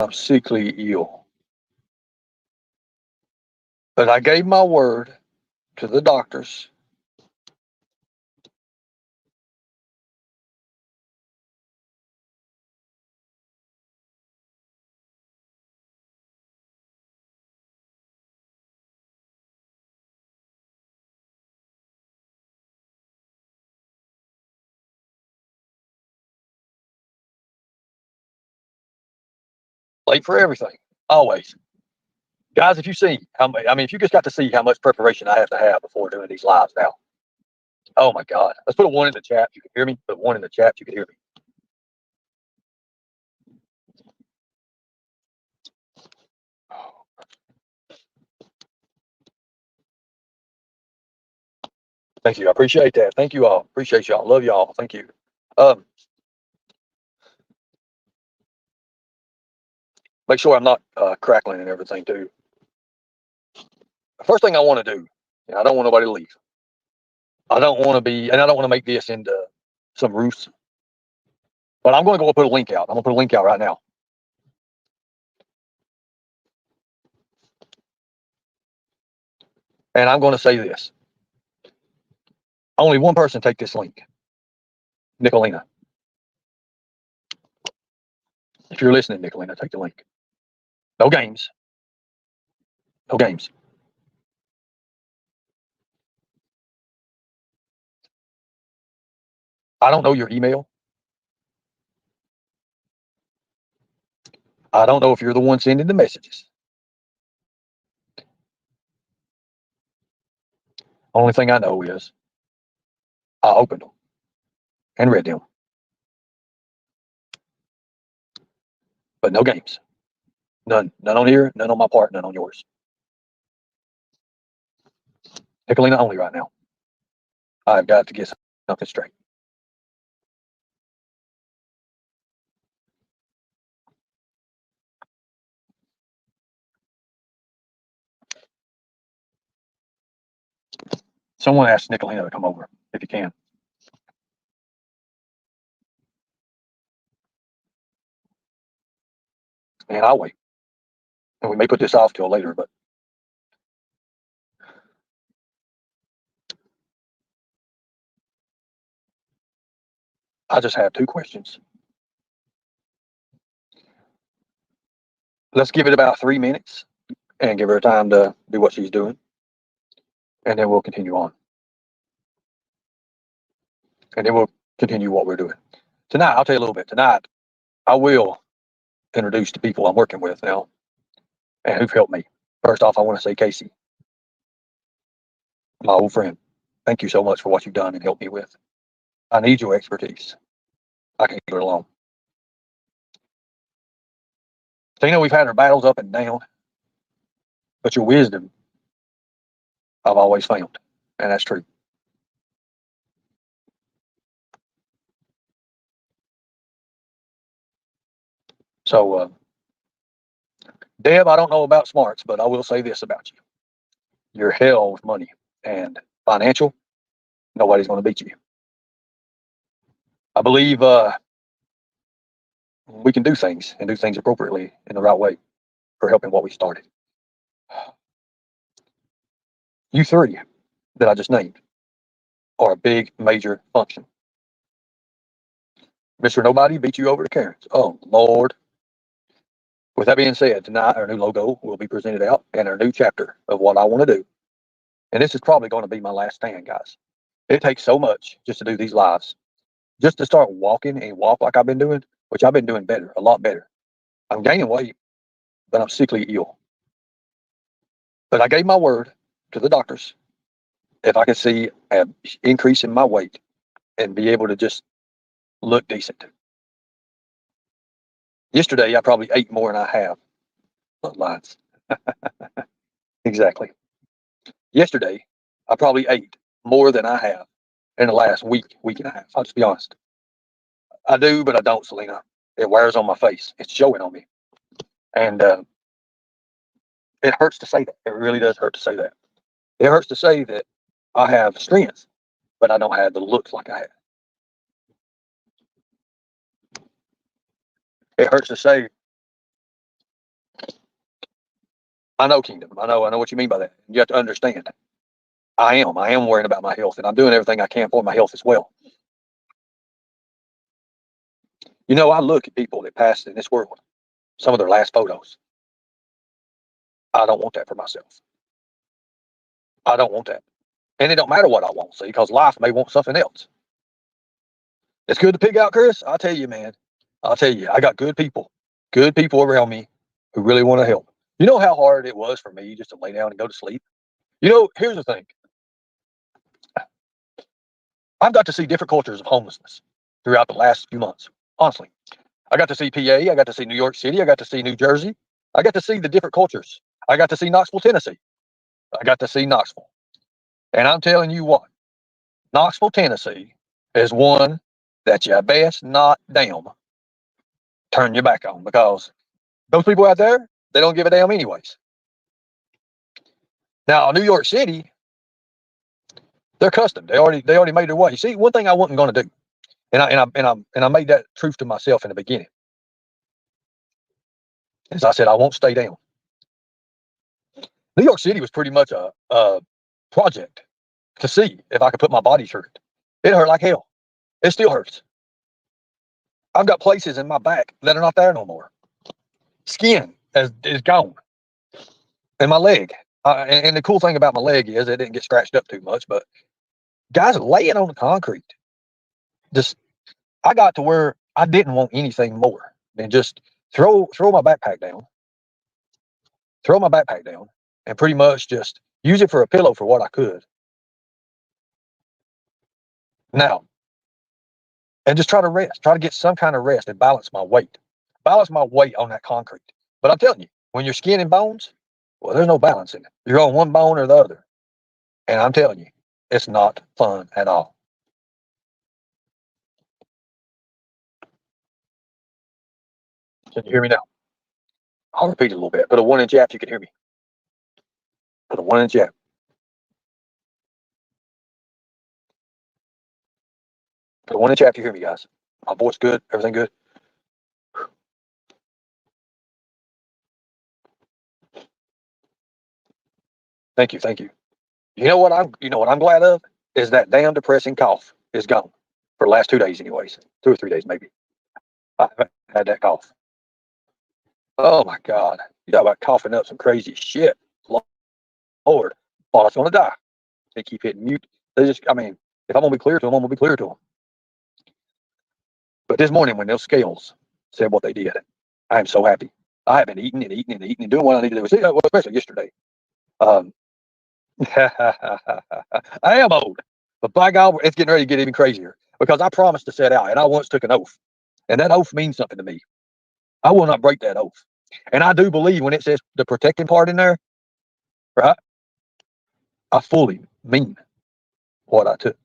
I'm sickly ill. But I gave my word to the doctors. Late for everything, always. Guys, if you see how much, I mean, if you just got to see how much preparation I have to have before doing these lives now. Oh my God. Let's put a one in the chat. You can hear me. Put one in the chat. You can hear me. Thank you. I appreciate that. Thank you all. Appreciate y'all. Love y'all. Thank you. Um, make sure I'm not crackling and everything too. First thing I want to do, and I don't want nobody to leave. I don't want to be, and I don't want to make this into some ruse, but I'm going to go put a link out. I'm going to put a link out right now. And I'm going to say this. Only one person take this link. Nicolina. If you're listening, Nicolina, take the link. No games. No games. I don't know your email. I don't know if you're the one sending the messages. Only thing I know is I opened them and read them. But no games. None. None on here, none on my part, none on yours. Nicolina only right now. I've got to get something straight. Someone asked Nicolina to come over if you can. And I'll wait. And we may put this off till later, but I just have two questions. Let's give it about 3 minutes and give her time to do what she's doing. And then we'll continue on. And then we'll continue what we're doing. Tonight, I'll tell you a little bit. Tonight, I will introduce the people I'm working with now and who've helped me. First off, I want to say, Casey, my old friend, thank you so much for what you've done and helped me with. I need your expertise. I can't do it alone. Tina, we've had our battles up and down, but your wisdom I've always found, and that's true. So, Deb, I don't know about smarts, but I will say this about you. You're hell with money and financial. Nobody's going to beat you. I believe we can do things and do things appropriately in the right way for helping what we started. You three that I just named are a big major function. Mr. Nobody beat you over to Karen's. Oh, Lord. With that being said, tonight our new logo will be presented out and our new chapter of what I want to do. And this is probably going to be my last stand, guys. It takes so much just to do these lives, just to start walking and walk like I've been doing, which I've been doing better, a lot better. I'm gaining weight, but I'm sickly ill. But I gave my word to the doctors. If I could see an increase in my weight and be able to just look decent. Yesterday, I probably ate more than I have. Bloodlines. Exactly. Yesterday, I probably ate more than I have in the last week, week and a half. I'll just be honest. I do, but I don't, Selena. It wears on my face. It's showing on me. And it hurts to say that. It really does hurt to say that. It hurts to say that I have strength, but I don't have the looks like I have. It hurts to say I know, Kingdom. I know what you mean by that. You have to understand. I am worrying about my health, and I'm doing everything I can for my health as well. You know, I look at people that passed in this world, some of their last photos. I don't want that for myself. I don't want that. And it don't matter what I want, see, because life may want something else. It's good to pick out, Chris. I'll tell you, man. I'll tell you, I got good people around me who really want to help. You know how hard it was for me just to lay down and go to sleep? You know, here's the thing. I've got to see different cultures of homelessness throughout the last few months. Honestly, I got to see PA. I got to see New York City. I got to see New Jersey. I got to see the different cultures. I got to see Knoxville, Tennessee. I got to see Knoxville. And I'm telling you what, Knoxville, Tennessee is one that you best not damn turn your back on, because those people out there, they don't give a damn anyways. Now, New York City, they're custom. They already made their way. See, one thing I wasn't going to do, and I made that truth to myself in the beginning, is I said I won't stay down. New York City was pretty much a project to see if I could put my body through it. It hurt like hell. It still hurts. I've got places in my back that are not there no more. Skin is gone. And my leg. And the cool thing about my leg is it didn't get scratched up too much, but guys laying on the concrete. Just, I got to where I didn't want anything more than just throw my backpack down, and pretty much just use it for a pillow for what I could. Now, and just try to rest, try to get some kind of rest and balance my weight on that concrete. But I'm telling you, when you're skin and bones, well, there's no balance in it. You're on one bone or the other. And I'm telling you, it's not fun at all. Can you hear me now? I'll repeat it a little bit. Put a 1 inch app, you can hear me. Put a 1 inch app. Put a 1 inch app, you hear me, guys. My voice good, everything good. Thank you, thank you. You know what I'm glad of is that damn depressing cough is gone for the last 2 days, anyways. 2 or 3 days, maybe. I haven't had that cough. Oh my God. You talk about coughing up some crazy shit. Lord, thought I was gonna die. They keep hitting mute. I mean, if I'm gonna be clear to them, I'm gonna be clear to them. But this morning, when those scales said what they did, I am so happy. I have been eating and eating and eating and doing what I need to do. See, well, especially yesterday. Um, I am old, but by God, it's getting ready to get even crazier, because I promised to set out, and I once took an oath, and that oath means something to me. I will not break that oath. And I do believe when it says the protecting part in there, right? I fully mean what I took.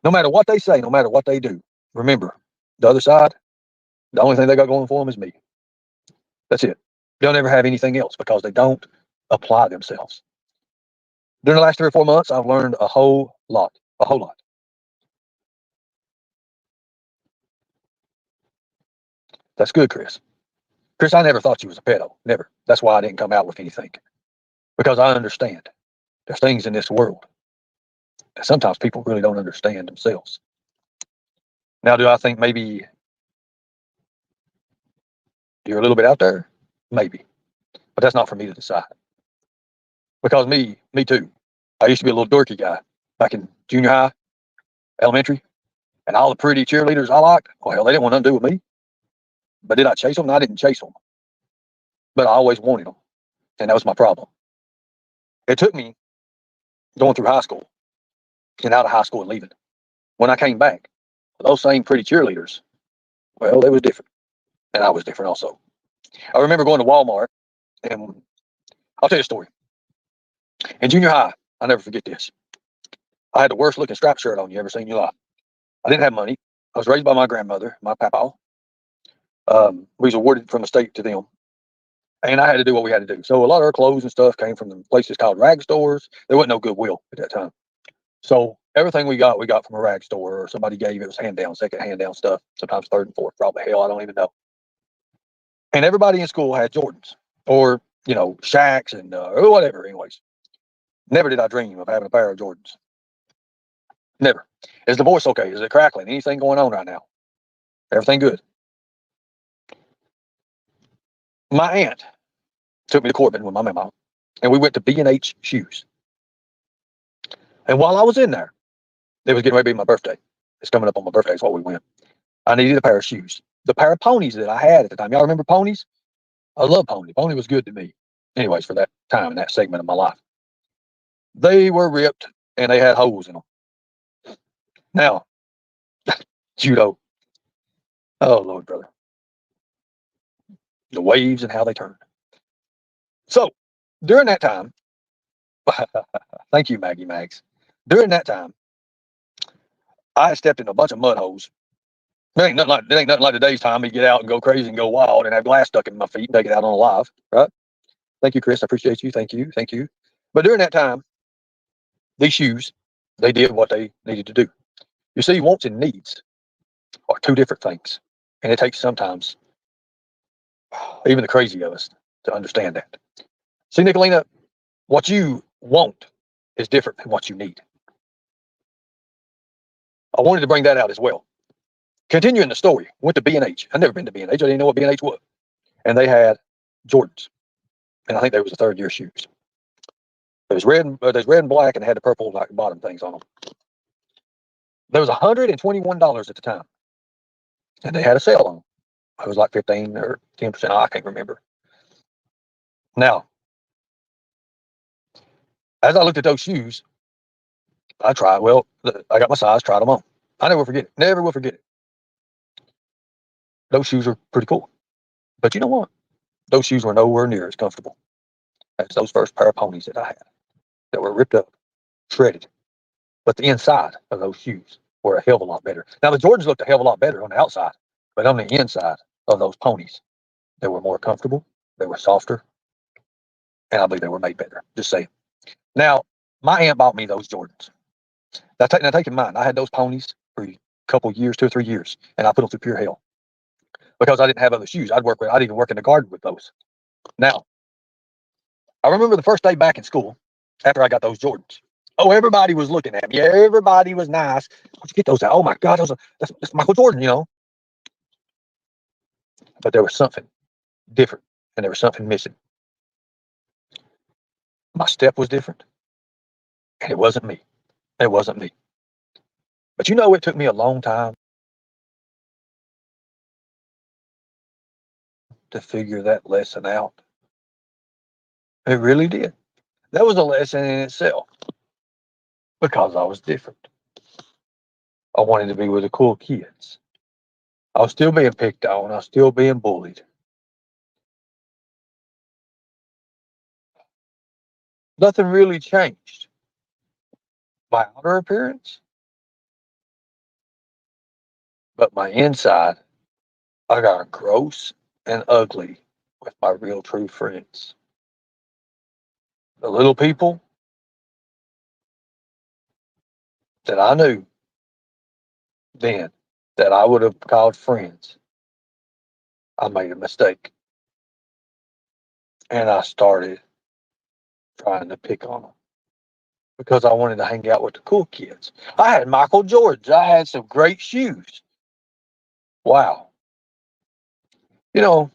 No matter what they say, no matter what they do, remember, the other side, the only thing they got going for them is me. That's it. They'll never have anything else because they don't apply themselves. During the last 3 or 4 months, I've learned a whole lot. A whole lot. That's good, Chris. Chris, I never thought you was a pedo. Never. That's why I didn't come out with anything. Because I understand there's things in this world that sometimes people really don't understand themselves. Now, do I think maybe you're a little bit out there? Maybe. But that's not for me to decide. Because me too. I used to be a little dorky guy back in junior high, elementary, and all the pretty cheerleaders I liked, well, they didn't want nothing to do with me. But did I chase them? No, I didn't chase them. But I always wanted them. And that was my problem. It took me going through high school and out of high school and leaving. When I came back, those same pretty cheerleaders, well, they was different. And I was different also. I remember going to Walmart, and I'll tell you a story. In junior high, I'll never forget this. I had the worst looking striped shirt on you ever seen in your life. I didn't have money. I was raised by my grandmother, my papa. We was awarded from the state to them. And I had to do what we had to do. So a lot of our clothes and stuff came from the places called rag stores. There wasn't no Goodwill at that time. So everything we got from a rag store, or somebody gave. It was hand down, second hand down stuff. Sometimes third and fourth, probably. Hell, I don't even know. And everybody in school had Jordans or Shacks and or whatever. Anyways, never did I dream of having a pair of Jordans. Never. Is the voice okay? Is it crackling? Anything going on right now? Everything good? My aunt took me to Corbin with my mama, and we went to B&H Shoes. And while I was in there, it was getting ready to be my birthday. It's coming up on my birthday. Is what we went. I needed a pair of shoes. The pair of ponies that I had at the time. Y'all remember ponies? I love pony. Pony was good to me. Anyways, for that time and that segment of my life, they were ripped and they had holes in them. Now, judo. Oh Lord, brother, the waves and how they turned. So during that time, thank you, Maggie Mags. During that time, I stepped in a bunch of mud holes. It ain't nothing like today's time. You get out and go crazy and go wild and have glass stuck in my feet and take it out on alive, right? Thank you, Chris. I appreciate you. Thank you. Thank you. But during that time, these shoes, they did what they needed to do. You see, wants and needs are two different things. And it takes sometimes even the crazy of us to understand that. See, Nicolina, what you want is different than what you need. I wanted to bring that out as well. Continuing the story, went to B&H. I'd never been to B&H. I didn't know what B&H was. And they had Jordans. And I think they was the third year shoes. There's red and black and had the purple like bottom things on them. There was $121 at the time. And they had a sale on them. It was like 15 or 10%. I can't remember. Now, as I looked at those shoes, I tried. Well, I got my size, tried them on. I never forget it. Never will forget it. Those shoes were pretty cool. But you know what? Those shoes were nowhere near as comfortable as those first pair of ponies that I had that were ripped up, shredded. But the inside of those shoes were a hell of a lot better. Now, the Jordans looked a hell of a lot better on the outside, but on the inside of those ponies, they were more comfortable, they were softer, and I believe they were made better. Just saying. Now, my aunt bought me those Jordans. Now, take in mind, I had those ponies for a couple years, 2 or 3 years, and I put them through pure hell because I didn't have other shoes. I'd even work in the garden with those. Now, I remember the first day back in school after I got those Jordans. Oh, everybody was looking at me. Everybody was nice. Where'd you get those at? Oh my God, that's Michael Jordan. But there was something different, and there was something missing. My step was different, and it wasn't me. It wasn't me. But it took me a long time to figure that lesson out. It really did. That was a lesson in itself because I was different. I wanted to be with the cool kids. I was still being picked on. I was still being bullied. Nothing really changed. My outer appearance, but my inside, I got gross and ugly with my real true friends. The little people that I knew then that I would have called friends, I made a mistake. And I started trying to pick on them because I wanted to hang out with the cool kids. I had Michael Jordans. I had some great shoes. Wow. You know,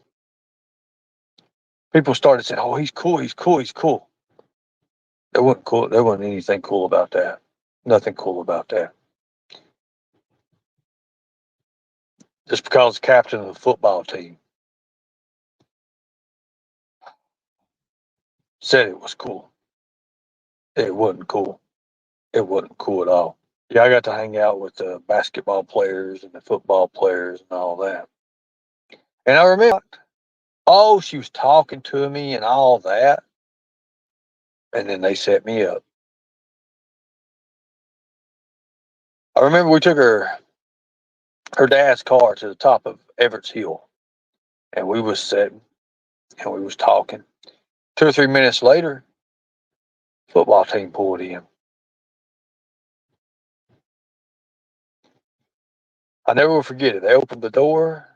people started saying, "Oh, he's cool. He's cool. He's cool." There wasn't cool. There wasn't anything cool about that. Nothing cool about that. Just because the captain of the football team said it was cool, it wasn't cool. It wasn't cool at all. Yeah, I got to hang out with the basketball players and the football players and all that. And I remember, oh, she was talking to me and all that. And then they set me up. I remember we took her dad's car to the top of Everett's Hill, and we was sitting and we was talking. 2 or 3 minutes later, football team pulled in. I never will forget it. They opened the door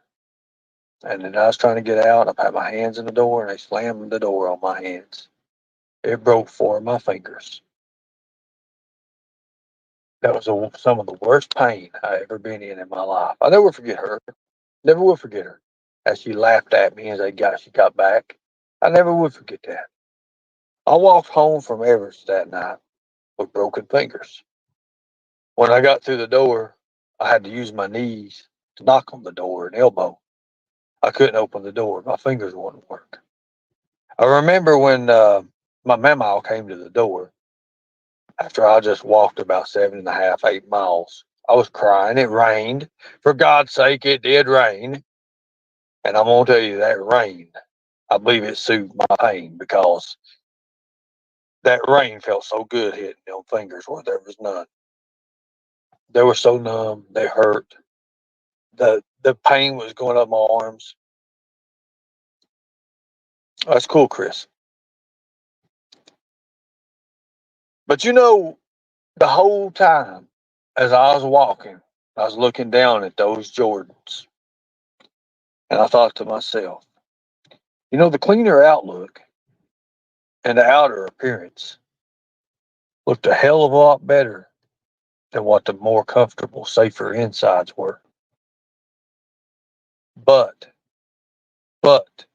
And then I was trying to get out. I had my hands in the door, and they slammed the door on my hands. It broke 4 of my fingers. That was some of the worst pain I ever been in my life. I never forget her. Never will forget her. As she laughed at me as she got back. I never would forget that. I walked home from Everest that night with broken fingers. When I got through the door, I had to use my knees to knock on the door and elbow. I couldn't open the door. My fingers wouldn't work. I remember when my mama came to the door after I just walked about 7.5, 8 miles. I was crying. It rained. For God's sake, it did rain. And I'm going to tell you that rain, I believe it soothed my pain because that rain felt so good hitting them fingers where there was none. They were so numb. They hurt. The pain was going up my arms. That's cool, Chris. But the whole time as I was walking, I was looking down at those Jordans, and I thought to myself, the cleaner outlook and the outer appearance looked a hell of a lot better than what the more comfortable, safer insides were. But, but,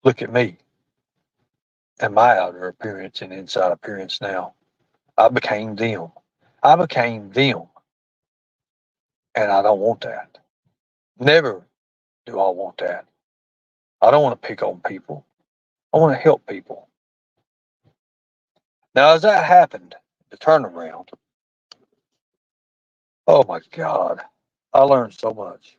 look at me and my outer appearance and inside appearance now. I became them. I became them, and I don't want that. Never do I want that. I don't want to pick on people. I want to help people. Now, as that happened, the turnaround, oh my God, I learned so much.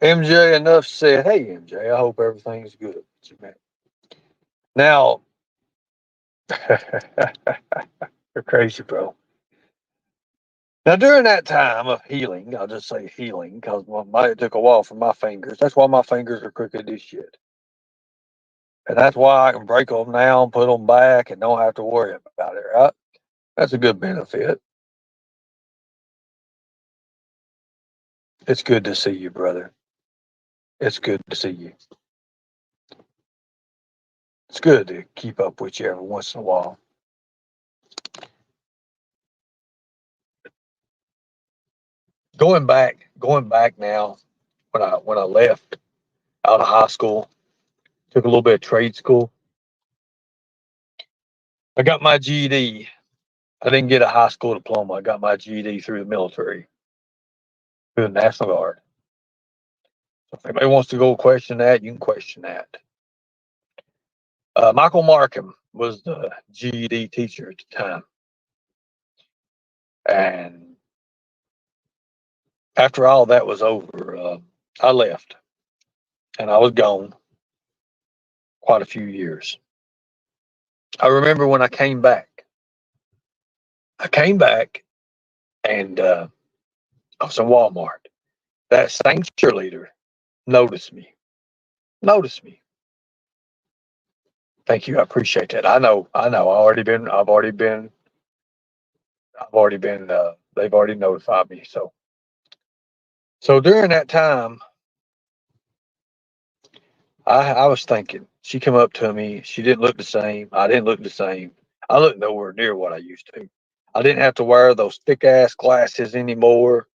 MJ, enough said. Hey, MJ, I hope everything's good with you, man. Now, you're crazy, bro. Now, during that time of healing, I'll just say healing because it took a while for my fingers. That's why my fingers are crooked as shit. And that's why I can break them now and put them back and don't have to worry about it, right? That's a good benefit. It's good to see you, brother. It's good to see you. It's good to keep up with you every once in a while. Going back now, when I left out of high school, took a little bit of trade school. I got my GED. I didn't get a high school diploma. I got my GED through the military, through the National Guard. So if anybody wants to go question that, you can question that. Michael Markham was the GED teacher at the time. And after all that was over, I left and I was gone quite a few years. I remember when I came back. I came back and I was in Walmart. That same cheerleader noticed me. Noticed me. Thank you. I appreciate that. I know. They've already notified me. So during that time, I was thinking, she come up to me. She didn't look the same. I didn't look the same. I looked nowhere near what I used to. I didn't have to wear those thick ass glasses anymore.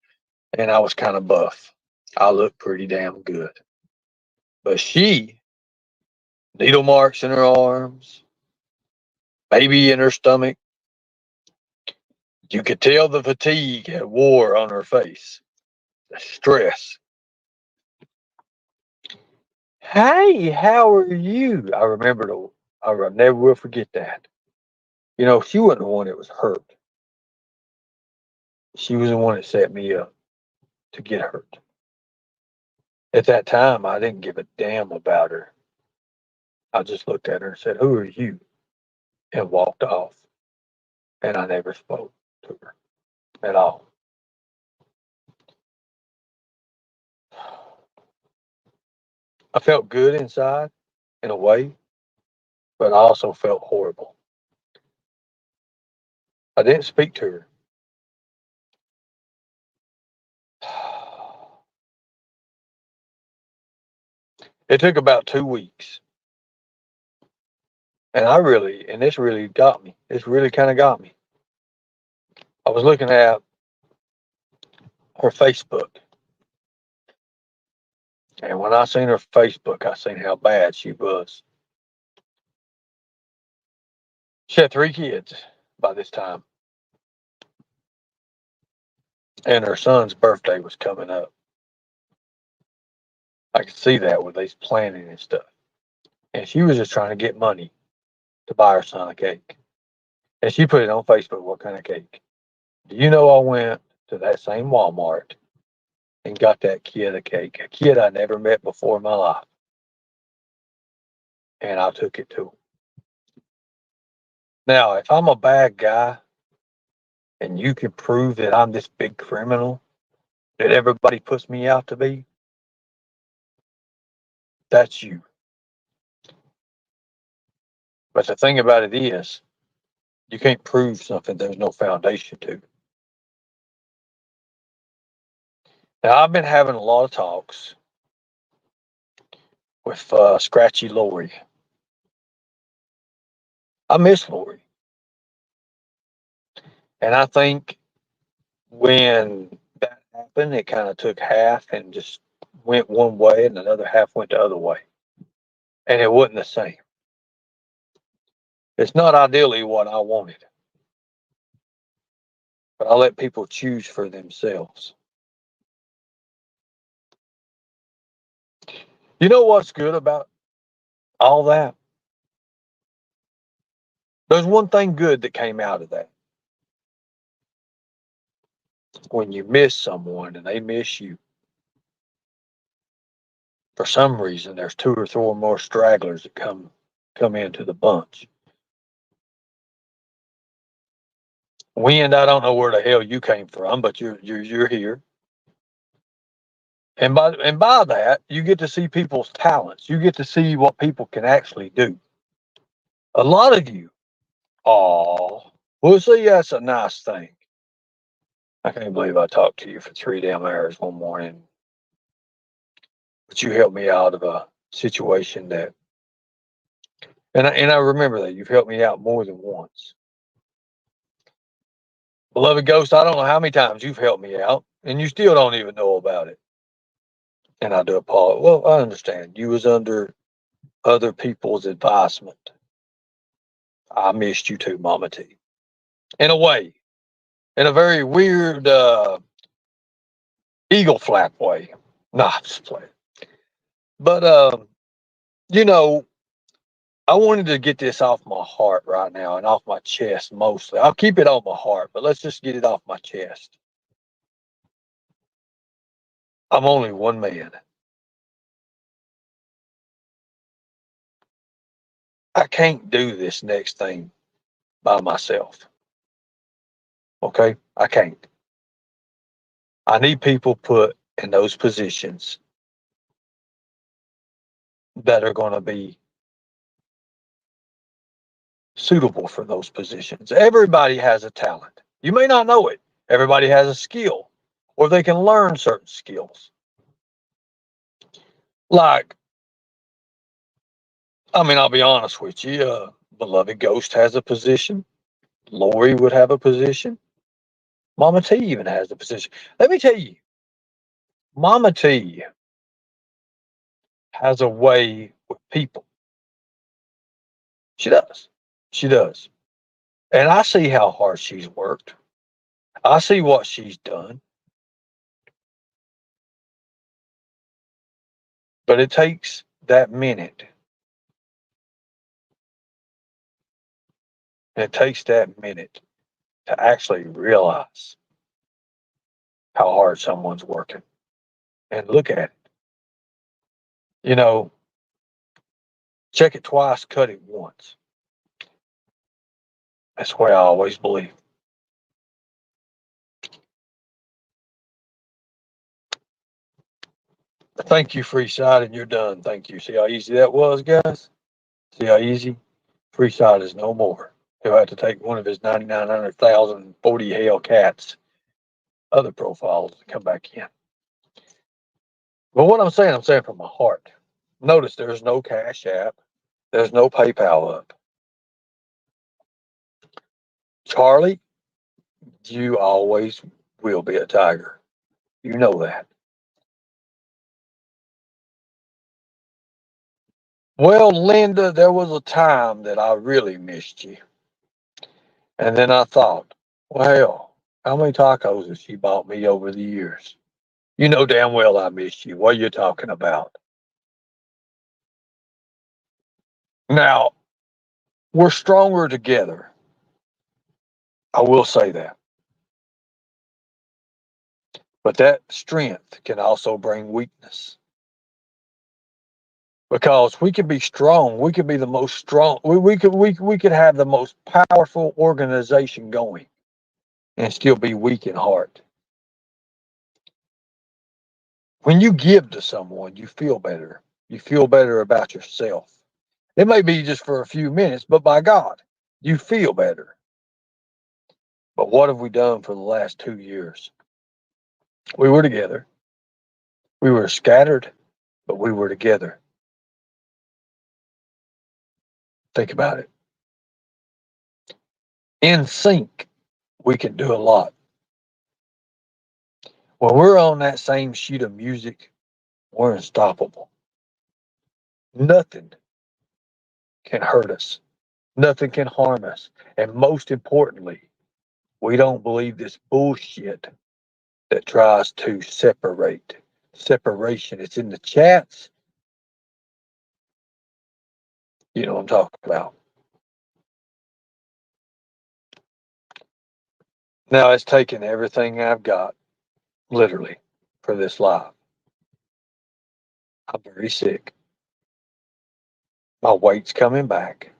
And I was kind of buff. I looked pretty damn good. But she, needle marks in her arms, baby in her stomach. You could tell the fatigue had wore on her face. The stress. Hey, how are you? I never will forget that. She wasn't the one that was hurt. She was the one that set me up to get hurt. At that time, I didn't give a damn about her. I just looked at her and said, "Who are you?" and walked off. And I never spoke to her at all. I felt good inside in a way, but I also felt horrible. I didn't speak to her. It took about 2 weeks. And this really got me. This really kind of got me. I was looking at her Facebook. And when I seen her Facebook, I seen how bad she was. She had 3 kids by this time. And her son's birthday was coming up. I could see that with these planning and stuff. And she was just trying to get money to buy her son a cake. And she put it on Facebook, what kind of cake. Do you know I went to that same Walmart and got that kid a cake, a kid I never met before in my life. And I took it to him. Now, if I'm a bad guy and you can prove that I'm this big criminal that everybody puts me out to be, that's you. But the thing about it is, you can't prove something there's no foundation to. Now, I've been having a lot of talks with Scratchy Lori. I miss Lori. And I think when that happened, it kind of took half and just went one way and another half went the other way. And it wasn't the same. It's not ideally what I wanted, but I let people choose for themselves. You know what's good about all that? There's one thing good that came out of that. When you miss someone and they miss you, for some reason, there's 2 or 3 more stragglers that come into the bunch. Wind, I don't know where the hell you came from, but you're here. And by that, you get to see people's talents. You get to see what people can actually do. A lot of you, oh, well, see, that's a nice thing. I can't believe I talked to you for 3 damn hours one morning, but you helped me out of a situation that, and I remember that you've helped me out more than once. Beloved Ghost, I don't know how many times you've helped me out, and you still don't even know about it. And I do apologize. Well, I understand. You was under other people's advisement. I missed you too, Mama T. In a way, in a very weird eagle flap way. Nah, I'm just playing. But you know, I wanted to get this off my heart right now and off my chest mostly. I'll keep it on my heart, but let's just get it off my chest. I'm only one man. I can't do this next thing by myself. Okay? I can't. I need people put in those positions that are going to be suitable for those positions. Everybody has a talent. You may not know it. Everybody has a skill, or they can learn certain skills. Like, I mean, I'll be honest with you. Beloved Ghost has a position. Lori would have a position. Mama T even has a position. Let me tell you, Mama T has a way with people. She does. She does. And I see how hard she's worked. I see what she's done. But it takes that minute. And it takes that minute to actually realize how hard someone's working and look at it. You know, check it twice, cut it once. That's the way I always believe. Thank you, Freeside, and you're done. Thank you. See how easy that was, guys? See how easy? Free shot is no more. He'll have to take one of his 99,000 40 Hellcats other profiles to come back in. But what I'm saying from my heart. Notice there's no Cash App. There's no PayPal up. Charlie, you always will be a tiger. You know that. Well, Linda, there was a time that I really missed you. And then I thought, well, how many tacos has she bought me over the years? You know damn well I miss you. What are you talking about? Now, we're stronger together. I will say that. But that strength can also bring weakness. Because we can be strong. We could be the most strong. We could have the most powerful organization going and still be weak in heart. When you give to someone, you feel better. You feel better about yourself. It may be just for a few minutes, but by God, you feel better. But what have we done for the last 2 years? We were together. We were scattered, but we were together. Think about it. In sync, we can do a lot. When we're on that same sheet of music, we're unstoppable. Nothing can hurt us. Nothing can harm us. And most importantly, we don't believe this bullshit that tries to separate. Separation. It's in the chats. You know what I'm talking about. Now it's taken everything I've got, literally, for this live. I'm very sick. My weight's coming back,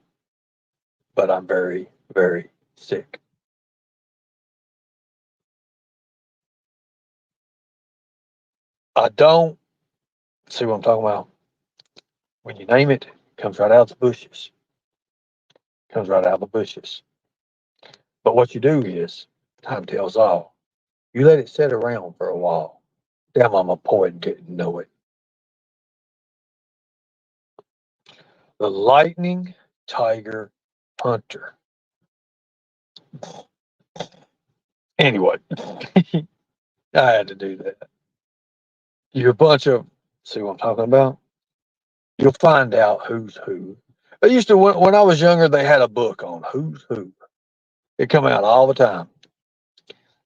but I'm very, very sick. I don't see what I'm talking about. When you name it, it comes right out of the bushes. It comes right out of the bushes. But what you do is, time tells all. You let it sit around for a while. Damn, I'm a poet and didn't know it. The lightning tiger hunter. Anyway, I had to do that. You're a bunch of, see what I'm talking about? You'll find out who's who. They used to, when I was younger, they had a book on who's who. It come out all the time.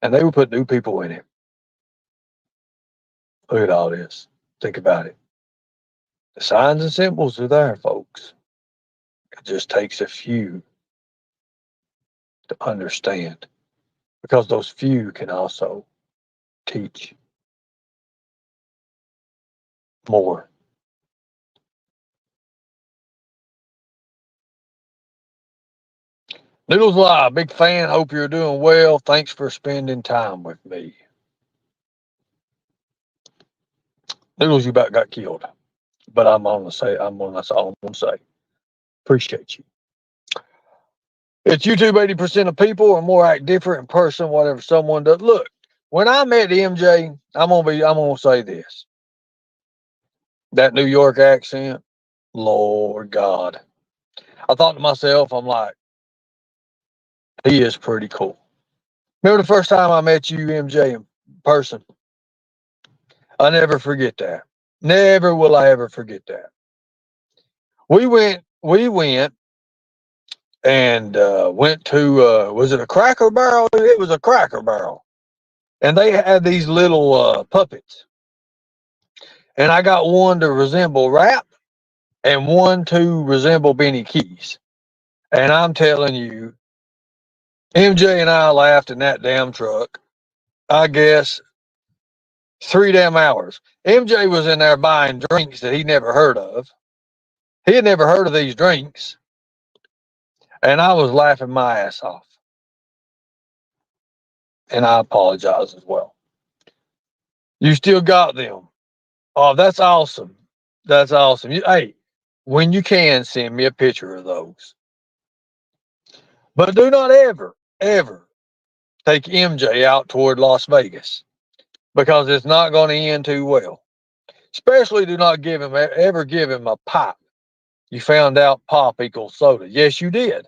And they would put new people in it. Look at all this. Think about it. The signs and symbols are there, folks. It just takes a few to understand. Because those few can also teach more. Noodles Live, big fan. Hope you're doing well. Thanks for spending time with me. Noodles, you about got killed. But that's all I'm gonna say. Appreciate you. It's YouTube 80% of people are more act different in person, whatever someone does. Look, when I met MJ, I'm gonna say this. That New York accent, Lord God. I thought to myself, I'm like, he is pretty cool. Remember the first time I met you, MJ, in person? I never forget that. Never will I ever forget that. We went and went to was it a Cracker Barrel? It was a Cracker Barrel. And they had these little puppets. And I got one to resemble Rap and one to resemble Benny Keys. And I'm telling you, MJ and I laughed in that damn truck, I guess, 3 damn hours. MJ was in there buying drinks that he never heard of. He had never heard of these drinks. And I was laughing my ass off. And I apologize as well. You still got them. Oh, that's awesome. That's awesome. Hey, when you can, send me a picture of those. But do not ever, ever take MJ out toward Las Vegas because it's not going to end too well. Especially do not ever give him a pipe. You found out pop equals soda. Yes, you did.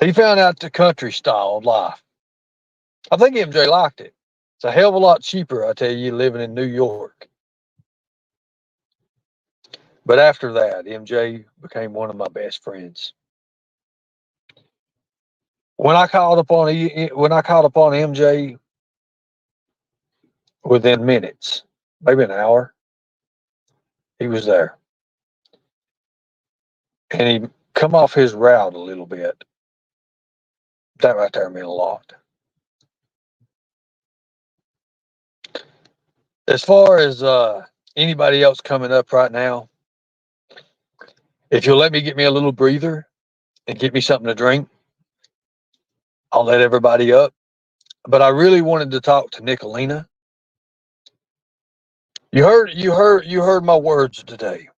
He found out the country style of life. I think MJ liked it. It's a hell of a lot cheaper, I tell you, living in New York. But after that, MJ became one of my best friends. When I called upon MJ within minutes, maybe an hour, he was there, and he come off his route a little bit. That right there meant a lot. As far as anybody else coming up right now, if you'll let me get me a little breather and get me something to drink, I'll let everybody up. But I really wanted to talk to Nicolina. You heard my words today.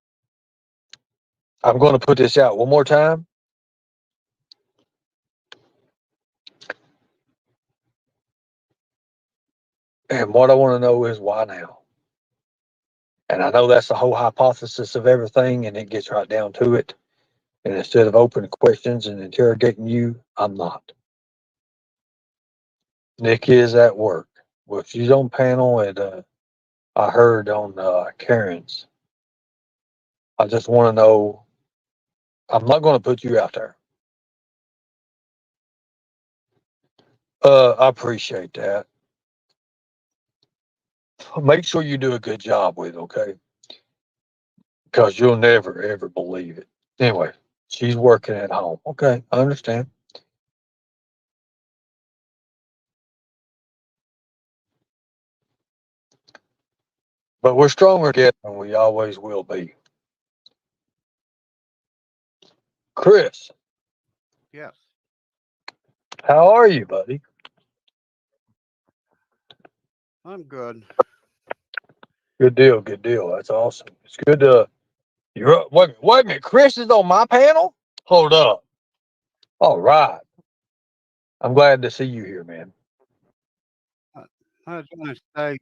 I'm going to put this out one more time. And what I want to know is why now? And I know that's the whole hypothesis of everything, and it gets right down to it. And instead of open questions and interrogating you, I'm not. Nick is at work. Well, she's on panel at, I heard on Karen's. I just want to know, I'm not going to put you out there. I appreciate that. Make sure you do a good job with it, okay? Because you'll never, ever believe it. Anyway, she's working at home. Okay, I understand. But we're stronger together than we always will be. Chris, Yes, how are you, buddy? I'm good. Good deal, good deal. That's awesome. It's good to you're up. Wait a minute. Chris is on my panel? Hold up. All right. I'm glad to see you here, man. I, I was going to say,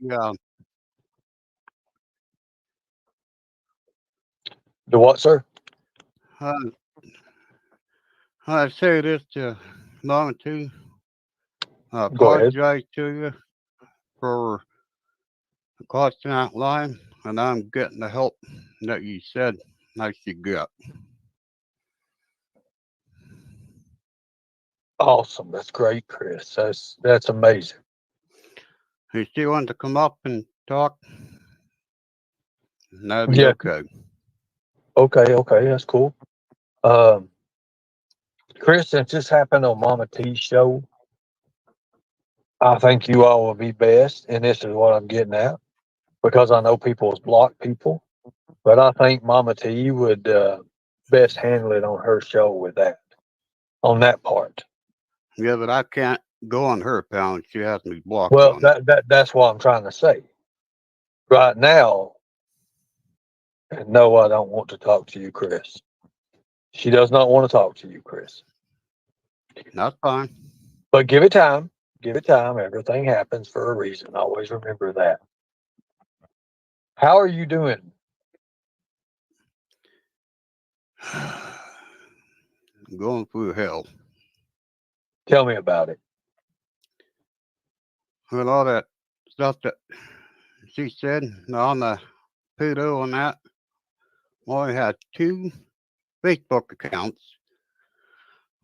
Do what, sir? I, I say this to Mama too. I Go ahead. apologize to you for crossing that line, and I'm getting the help that you said I should get. Awesome. That's great, Chris. That's amazing. If you want to come up and talk, that'd be Yeah. okay. Okay. Okay. That's cool. Um, Chris, since this happened on Mama T's show, I think you all will be best, and this is what I'm getting at because I know people has blocked people, but I think Mama T would best handle it on her show with that on that part. Yeah, but I can't go on her account. She has me blocked Well, on it. that's what I'm trying to say right now. And no, I don't want to talk to you, Chris. She does not want to talk to you, Chris. That's fine. But give it time. Give it time. Everything happens for a reason. Always remember that. How are you doing? Going through hell. Tell me about it. With all that stuff that she said on the pedo and that, I only had two Facebook accounts,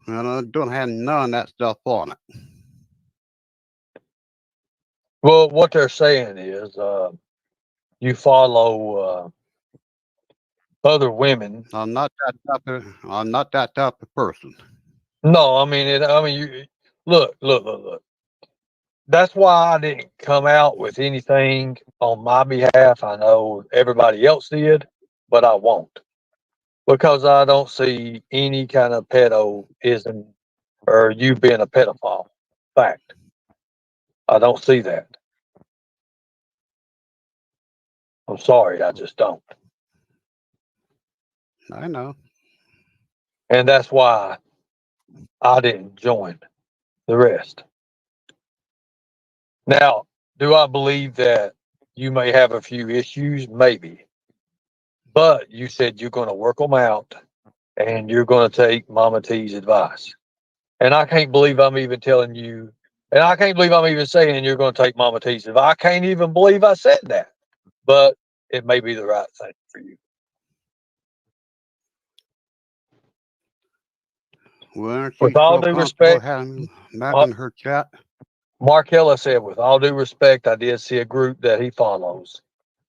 and I don't have none of that stuff on it. Well, what they're saying is you follow other women. I'm not that type of person. No, I mean it. I mean you look. That's why I didn't come out with anything on my behalf. I know everybody else did, but I won't because I don't see any kind of pedoism or you being a pedophile. Fact, I don't see that. I'm sorry, I just don't. I know. And that's why I didn't join the rest. Now, do I believe that you may have a few issues? Maybe. But you said you're going to work them out and you're going to take Mama T's advice. And I can't believe I'm even telling you, and I can't believe I'm even saying you're going to take Mama T's advice. I can't even believe I said that. But it may be the right thing for you. Well, she With all feel due comfortable respect, having back in her chat. Markella said, with all due respect, I did see a group that he follows.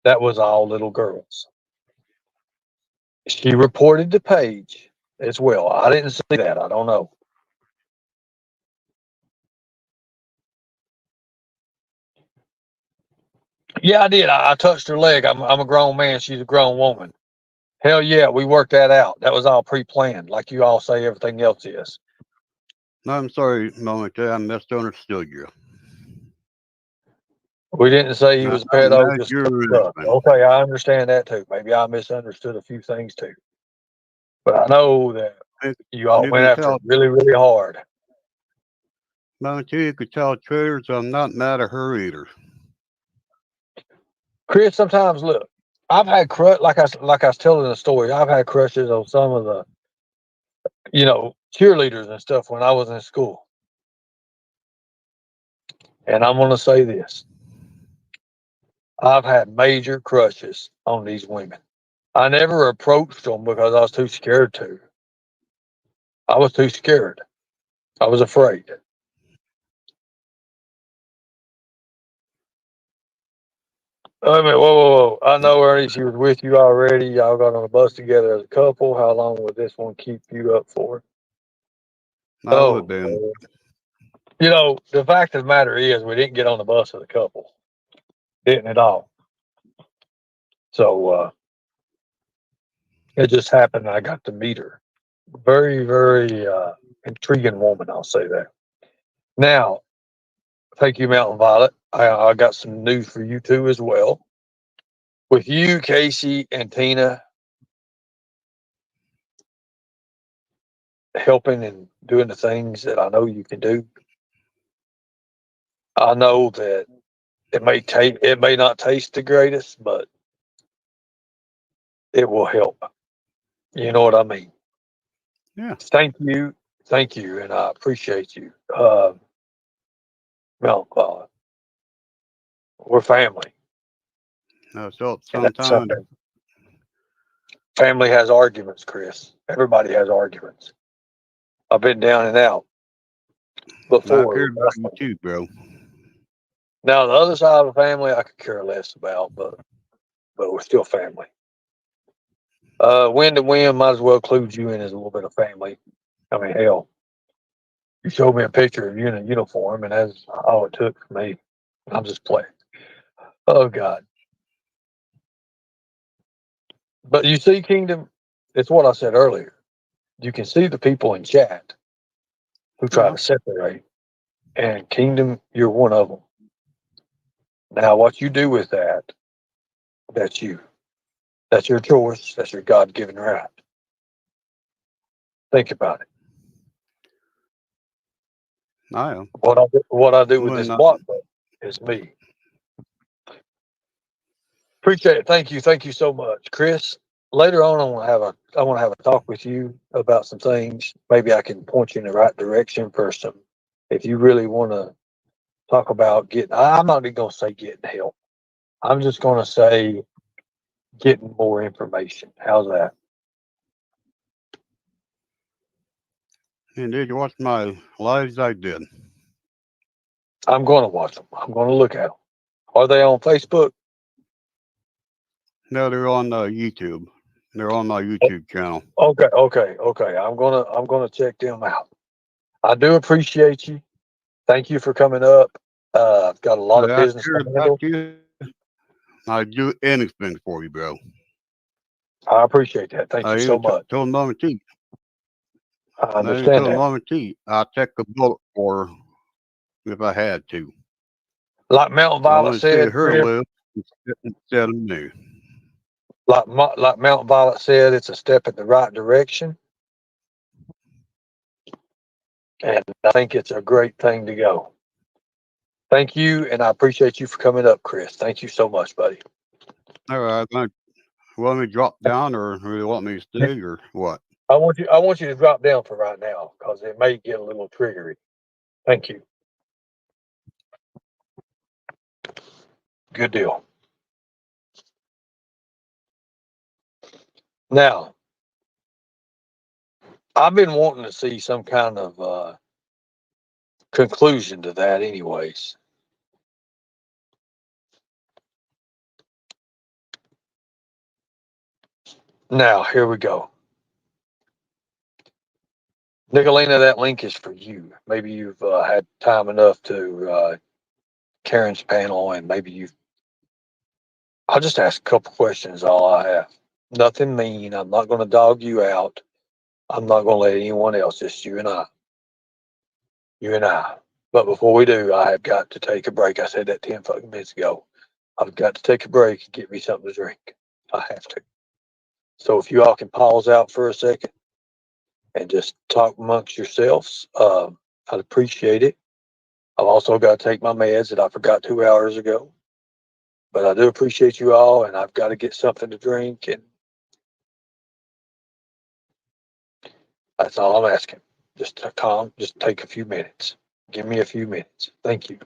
That was all little girls. She reported the page as well. I didn't see that. I don't know. Yeah, I did. I touched her leg. I'm a grown man. She's a grown woman. Hell yeah, we worked that out. That was all pre-planned, like you all say everything else is. No, I'm sorry, Mama T. I misunderstood you. We didn't say he was a pedo, That's just your stuff. husband. Okay, I understand that too. Maybe I misunderstood a few things too. But I know that you all You went can after tell, it really, really hard. Mama T, you could tell traders I'm not mad at her either. Chris, sometimes look, I've had like I was telling the story. I've had crushes on some of the, cheerleaders and stuff when I was in school. And I'm gonna say this: I've had major crushes on these women. I never approached them because I was too scared to. I was too scared. I was afraid. I mean, whoa. I know, Ernie, she was with you already. Y'all got on a bus together as a couple. How long would this one keep you up for? I would be. Man. The fact of the matter is we didn't get on the bus as a couple. Didn't at all. So it just happened I got to meet her. Very, very intriguing woman, I'll say that. Now, thank you, Mountain Violet. I got some news for you too as well. With you, Casey, and Tina helping and doing the things that I know you can do, I know that it may not taste the greatest, but it will help. You know what I mean? Yeah. Thank you, and I appreciate you. Mountain Violet, we're family. So And that's sometimes, something. Family has arguments, Chris. Everybody has arguments. I've been down and out I before. care about you too, bro. Now the other side of the family, I could care less about, but we're still family. Win to win, might as well include you in as a little bit of family. I mean, hell, you showed me a picture of you in a uniform, and that's all it took for me. I'm just playing. Oh God! But you see, Kingdom, it's what I said earlier. You can see the people in chat who try Yeah. to separate, and Kingdom, you're one of them. Now, what you do with that, that's you. That's your choice. That's your God-given right. Think about it. I am. What I do with When this block is me. Appreciate it. Thank you so much, Chris. Later on, I want to have a talk with you about some things. Maybe I can point you in the right direction for some. If you really want to talk about getting, I'm not even going to say getting help. I'm just going to say getting more information. How's that? and did you watch my lives? I did. I'm going to watch them. I'm going to look at them. Are they on Facebook? No, they're on YouTube. They're on my YouTube channel. Okay. I'm gonna check them out. I do appreciate you. Thank you for coming up. I've got a lot of I business care to about handle. you. I do anything for you, bro. I appreciate that. Thank I you so even much. told Mama T. I I even understand told that. Mama T I'd take a bullet for her if I had to. Like Mountain I Violet want to see said, her Chris, live instead of me. like Mountain Violet said, it's a step in the right direction. And I think it's a great thing to go. Thank you, and I appreciate you for coming up, Chris. Thank you so much, buddy. All right, want me to drop down, or do you want me to stay, or what? I want you to drop down for right now because it may get a little triggery. Thank you. Good deal. Now, I've been wanting to see some kind of conclusion to that, anyways. Now, here we go. Nicolina, that link is for you. Maybe you've had time enough to Karen's panel, and maybe you've. I'll just ask a couple questions. All I have. Nothing mean. I'm not going to dog you out. I'm not going to let anyone else. Just you and I. You and I. But before we do, I have got to take a break. I said that 10 fucking minutes ago. I've got to take a break and get me something to drink. I have to. So if you all can pause out for a second and just talk amongst yourselves, I'd appreciate it. I've also got to take my meds that I forgot 2 hours ago. But I do appreciate you all, and I've got to get something to drink, and that's all I'm asking. Just to calm, just take a few minutes. Give me a few minutes. Thank you.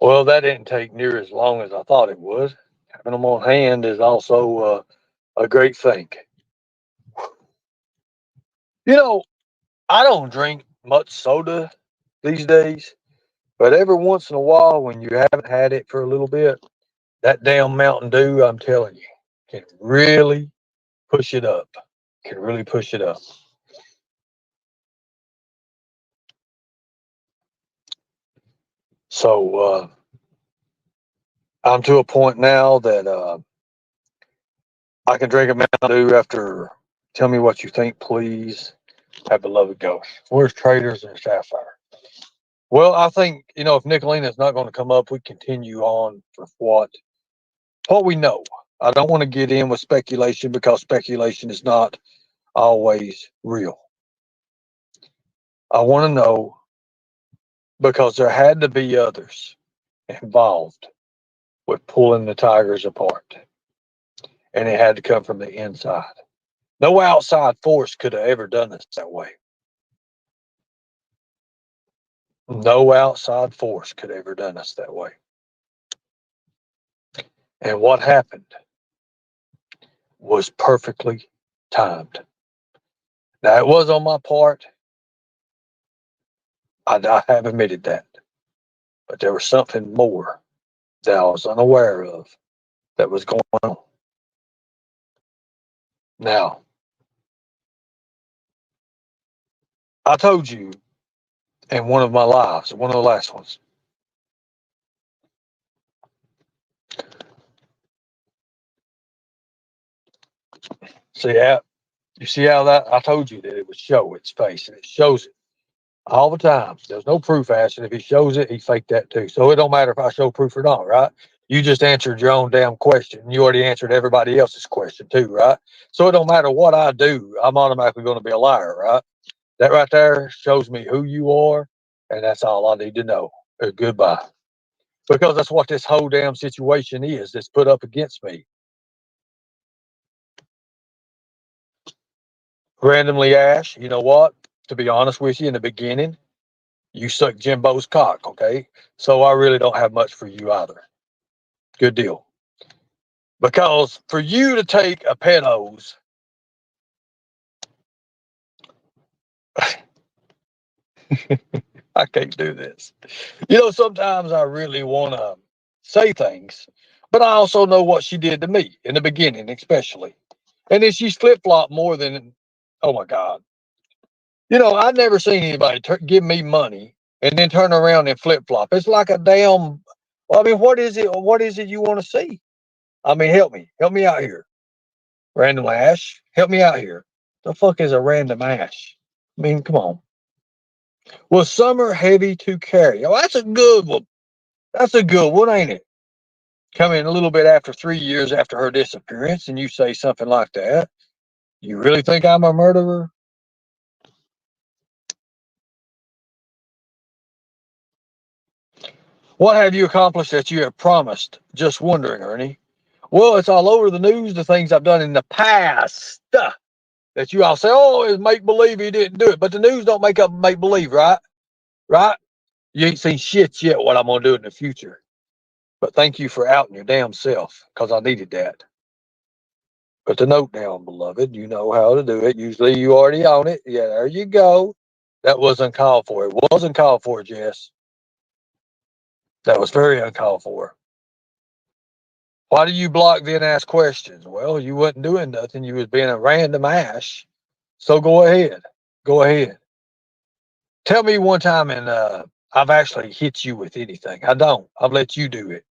Well, that didn't take near as long as I thought it would. Having them on hand is also a great thing. You know, I don't drink much soda these days, but every once in a while, when you haven't had it for a little bit, that damn Mountain Dew, I'm telling you, can really push it up. Can really push it up. So I'm to a point now that I can drink a Mountain Dew after. Tell me what you think, please. Have beloved ghost. Where's Traders and Sapphire? Well, I think if Nicolina's not going to come up, we continue on for what we know. I don't want to get in with speculation because speculation is not always real. I want to know because there had to be others involved with pulling the Tigers apart, and it had to come from the inside. No outside force could have ever done this that way. No outside force could have ever done us that way. And what happened was perfectly timed. Now, it was on my part. I have admitted that. But there was something more that I was unaware of that was going on. Now, I told you in one of my lives, one of the last ones. See how you see how that I told you that it would show its face, and it shows it all the time. There's no proof, Ash, and if he shows it, he faked that too. So it don't matter if I show proof or not, right? You just answered your own damn question. You already answered everybody else's question too, right? So it don't matter what I do, I'm automatically going to be a liar, right? That right there shows me who you are, and that's all I need to know. Goodbye. Because that's what this whole damn situation is that's put up against me. Randomly, Ash, you know what? To be honest with you, in the beginning, you sucked Jimbo's cock, okay? So I really don't have much for you either. Good deal. Because for you to take a pedo's, I can't do this. You know, sometimes I really want to say things, but I also know what she did to me in the beginning, especially. And then she's flip flopped more than, oh my God. You know, I've never seen anybody give me money and then turn around and flip flop. It's like a damn. I mean, what is it? What is it you want to see? I mean, help me out here. Random Ash, help me out here. The fuck is a random Ash? I mean, come on. Was summer heavy to carry? Oh, that's a good one. That's a good one, ain't it? Coming a little bit after 3 years after her disappearance, and you say something like that. You really think I'm a murderer? What have you accomplished that you have promised? Just wondering, Ernie. Well, it's all over the news, the things I've done in the past that you all say, oh, it's make believe he didn't do it. But the news don't make up make believe, right? Right? You ain't seen shit yet what I'm going to do in the future. But thank you for outing your damn self because I needed that. Put the note down, beloved. You know how to do it. Usually you already own it. Yeah, there you go. That was uncalled for. It wasn't called for, Jess. That was very uncalled for. Why do you block then ask questions? Well, you wasn't doing nothing. You was being a random ass. So go ahead. Go ahead. Tell me one time and I've actually hit you with anything. I don't. I've let you do it.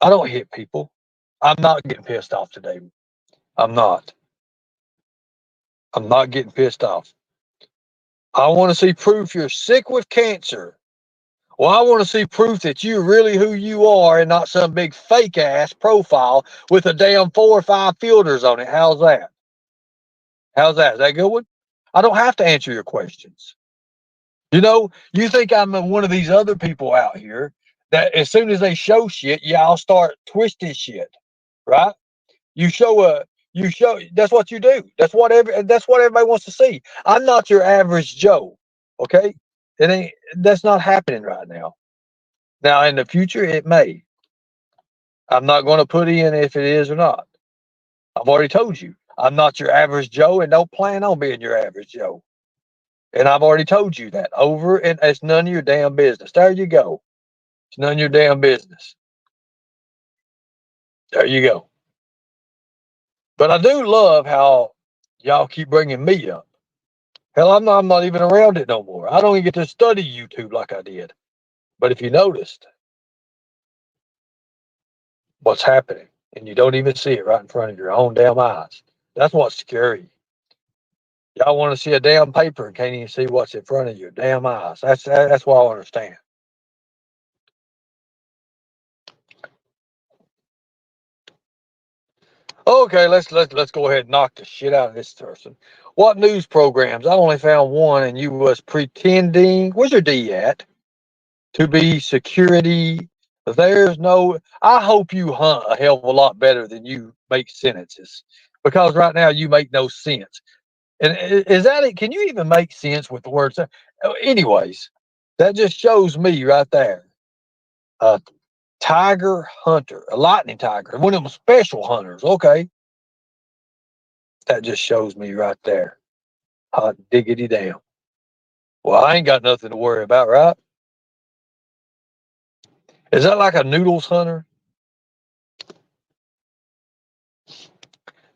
I don't hit people. I'm not getting pissed off today. I'm not. I'm not getting pissed off. I want to see proof you're sick with cancer. Well, I want to see proof that you're really who you are and not some big fake ass profile with a damn 4 or 5 filters on it. How's that? How's that? Is that a good one? I don't have to answer your questions. You know, you think I'm one of these other people out here that as soon as they show shit, y'all start twisting shit, right? You show you show that's what you do. That's what everybody wants to see. I'm not your average Joe, okay? It ain't that's not happening right now. Now in the future it may. I'm not going to put in if it is or not. I've already told you. I'm not your average Joe and don't plan on being your average Joe. And I've already told you that over and it's none of your damn business. There you go. It's none of your damn business. There you go. But I do love how y'all keep bringing me up. Hell, I'm not even around it no more. I don't even get to study YouTube like I did. But if you noticed what's happening and you don't even see it right in front of your own damn eyes, that's what's scary. Y'all want to see a damn paper and can't even see what's in front of your damn eyes. That's what I understand. Okay, let's go ahead and knock the shit out of this person. What news programs? I only found one, and you was pretending. Where's your D at? To be security. There's no. I hope you hunt a hell of a lot better than you make sentences, because right now you make no sense. And is that it? Can you even make sense with the words? Anyways, that just shows me right there. A tiger hunter, a lightning tiger, one of them special hunters. Okay, that just shows me right there. Hot diggity damn. Well, I ain't got nothing to worry about, right? Is that like a noodles hunter?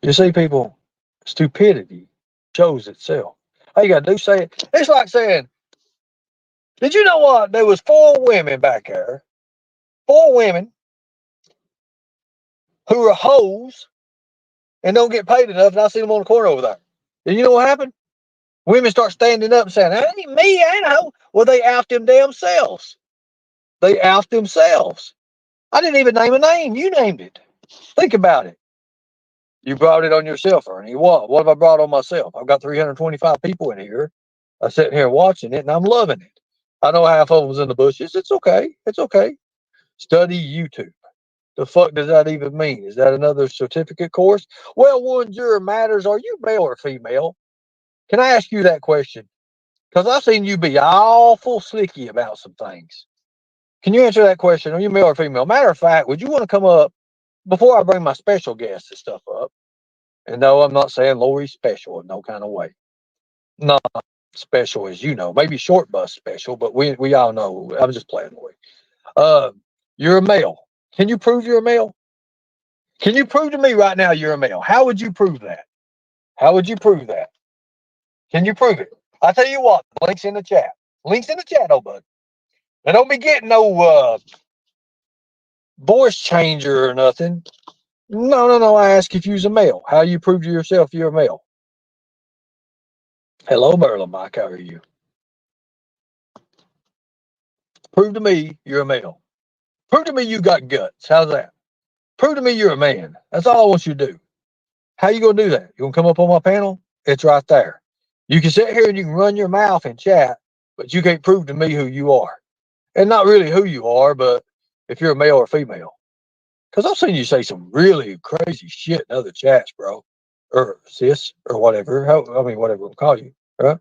You see, people, stupidity shows itself. All you got to do is say it. It's like saying, did you know what? There was 4 women back there. 4 women who are hoes and don't get paid enough, and I see them on the corner over there. And you know what happened? Women start standing up and saying, that ain't me, I know. Well, they out them damn selves. They out themselves. I didn't even name a name. You named it. Think about it. You brought it on yourself, Ernie. What? What have I brought on myself? I've got 325 people in here. I'm sitting here watching it, and I'm loving it. I know half of them's in the bushes. It's okay. It's okay. Study YouTube. The fuck does that even mean? Is that another certificate course? Well, one juror matters. Are you male or female? Can I ask you that question? Because I've seen you be awful slicky about some things. Can you answer that question? Are you male or female? Matter of fact, would you want to come up before I bring my special guests and stuff up? And no, I'm not saying Lori's special in no kind of way. Not special as you know. Maybe short bus special, but we all know. I'm just playing, Lori. You're a male. Can you prove you're a male? Can you prove to me right now you're a male? How would you prove that? How would you prove that? Can you prove it? I tell you what, links in the chat. Links in the chat, oh bud. And don't be getting no voice changer or nothing. No. I ask if you're a male. How you prove to yourself you're a male? Hello, Merlin Mike. How are you? Prove to me you're a male. Prove to me you got guts. How's that? Prove to me you're a man. That's all I want you to do. How you gonna do that? You gonna come up on my panel? It's right there. You can sit here and you can run your mouth and chat, but you can't prove to me who you are. And not really who you are, but if you're a male or female. Because I've seen you say some really crazy shit in other chats, bro. Or sis, or whatever. Whatever we'll call you, right?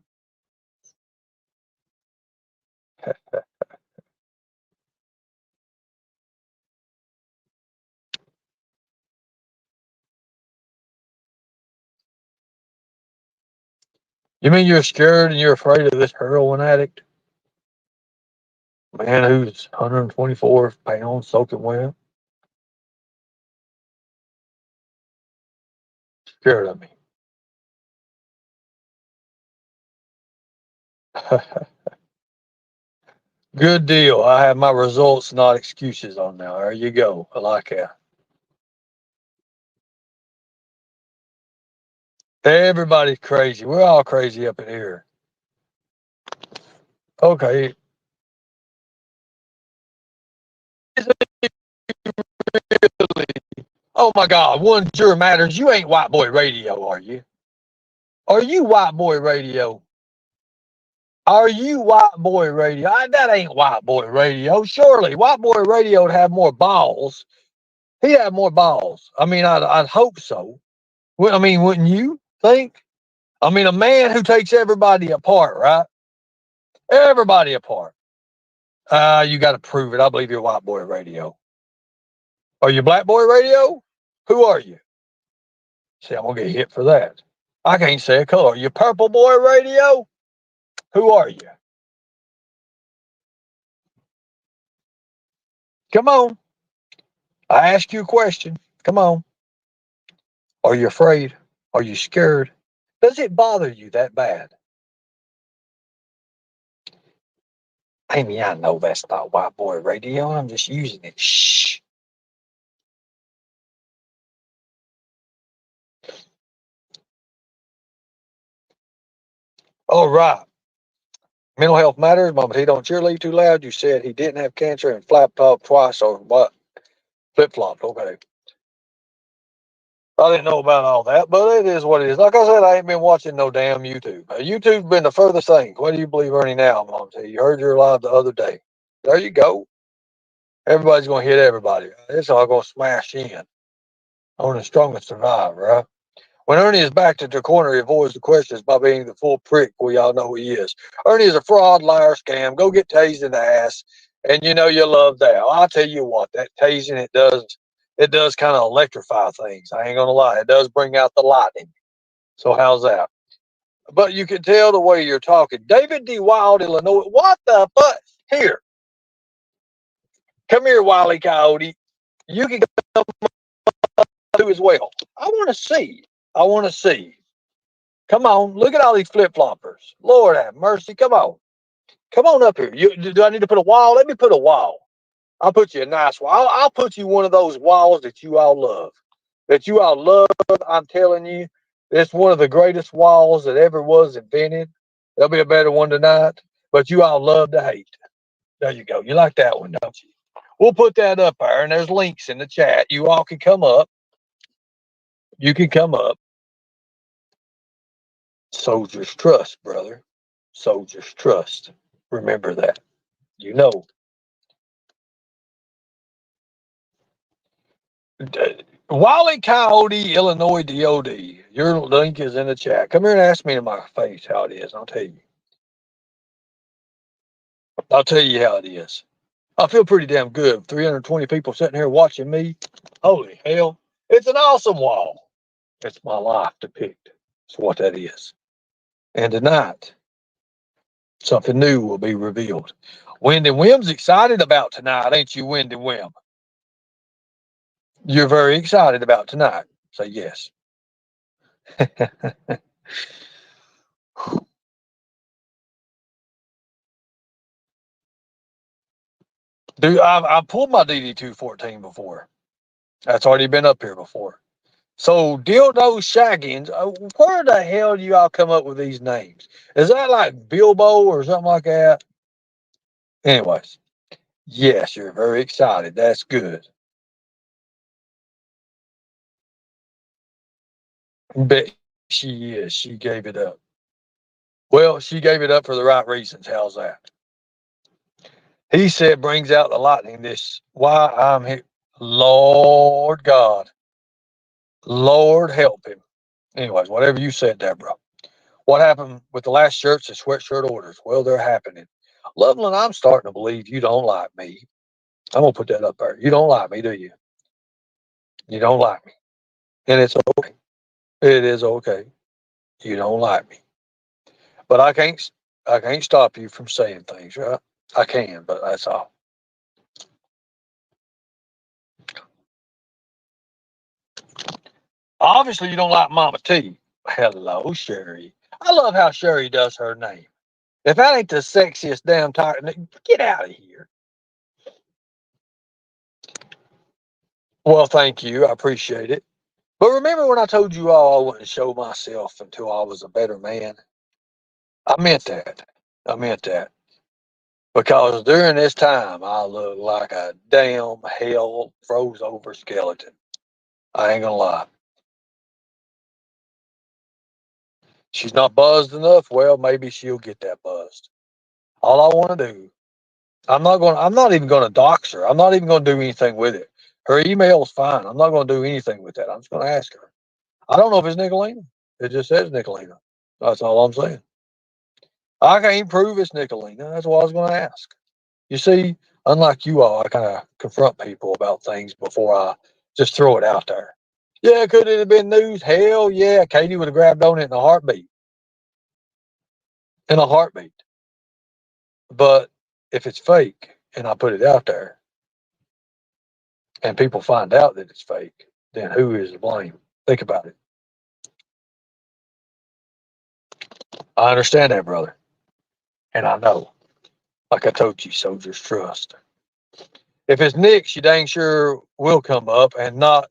You mean you're scared and you're afraid of this heroin addict? Man who's 124 pounds soaking wet? Scared of me. Good deal. I have my results, not excuses on now. There you go. I like that. Everybody's crazy. We're all crazy up in here. Okay. Oh my God. One juror matters. You ain't white boy radio, are you? Are you white boy radio? Are you white boy radio? That ain't white boy radio. Surely white boy radio would have more balls. He'd have more balls. I mean, I'd hope so. Well, I mean, wouldn't you think? I mean, a man who takes everybody apart, right? Everybody apart. You got to prove it. I believe you're white boy radio. Are you black boy radio? Who are you? See, I'm gonna get hit for that. I can't say a color. Are you purple boy radio? Who are you? Come on. I ask you a question. Come on. Are you afraid? Are you scared? Does it bother you that bad? Amy, I know that's not white boy radio. I'm just using it. Shh. All right. Mental health matters, but he don't cheerlead too loud. You said he didn't have cancer and flap top twice or what? Flip flopped. Okay. I didn't know about all that, but it is what it is. Like I said, I ain't been watching no damn YouTube. YouTube's been the furthest thing. What do you believe, Ernie? Now, I'm gonna tell you. You heard your live the other day. There you go. Everybody's gonna hit everybody. It's all gonna smash in. Only the strongest survive, right? When Ernie is backed into a corner, he avoids the questions by being the full prick we all know he is. Ernie is a fraud, liar, scam. Go get tased in the ass, and you know you love that. Well, I'll tell you what, that tasing it does kind of electrify things. I ain't gonna lie, it does bring out the lightning. So how's that? But you can tell the way you're talking. David D. Wild, Illinois. What the fuck? Here, come here, Wile E. Coyote. You can come too as well. I want to see. I want to see. Come on, look at all these flip-floppers. Lord have mercy. Come on. Come on up here. Do I need to put a wall? Let me put a wall. I'll put you a nice wall. I'll put you one of those walls that you all love. That you all love, I'm telling you. It's one of the greatest walls that ever was invented. There'll be a better one tonight, but you all love to hate. There you go. You like that one, don't you? We'll put that up there, and there's links in the chat. You all can come up. You can come up. Soldiers trust, brother. Soldiers trust. Remember that. You know. Wally Coyote, Illinois DOD. Your link is in the chat. Come here and ask me in my face how it is. I'll tell you. I'll tell you how it is. I feel pretty damn good. 320 people sitting here watching me. Holy hell. It's an awesome wall. It's my life depicted. That's what that is. And tonight, something new will be revealed. Wendy Wim's excited about tonight, ain't you, Wendy Wim? You're very excited about tonight. Say yes. Dude, I've pulled my DD214 before. That's already been up here before. So Dildo Shaggins, where the hell do y'all come up with these names? Is that like Bilbo or something like that? Anyways, yes, you're very excited. That's good. Bet she is. She gave it up. Well, she gave it up for the right reasons. How's that? He said brings out the lightning. This why I'm here. Lord God. Lord help him. Anyways, whatever you said, Deborah. What happened with the last shirts and sweatshirt orders? Well, they're happening. Loveland, I'm starting to believe you don't like me. I'm going to put that up there. You don't like me, do you? You don't like me. And it's okay. It is okay. You don't like me. But I can't stop you from saying things, right? I can, but that's all. Obviously, you don't like Mama T. Hello, Sherry. I love how Sherry does her name. If that ain't the sexiest damn title, get out of here. Well, thank you. I appreciate it. But remember when I told you all I wouldn't show myself until I was a better man? I meant that. I meant that. Because during this time, I look like a damn hell froze over skeleton. I ain't gonna lie. She's not buzzed enough. Well, maybe she'll get that buzzed. All I want to do, I'm not even gonna dox her. I'm not even gonna do anything with it. Her email's fine. I'm not gonna do anything with that. I'm just gonna ask her. I don't know if it's Nicolina. It just says Nicolina. That's all I'm saying. I can't prove it's Nicolina. That's what I was gonna ask. You see, unlike you all, I kind of confront people about things before I just throw it out there. Yeah, could it have been news? Hell yeah. Katie would have grabbed on it in a heartbeat. In a heartbeat. But if it's fake and I put it out there and people find out that it's fake, then who is to blame? Think about it. I understand that, brother. And I know. Like I told you, soldiers trust. If it's Nick, she dang sure will come up and not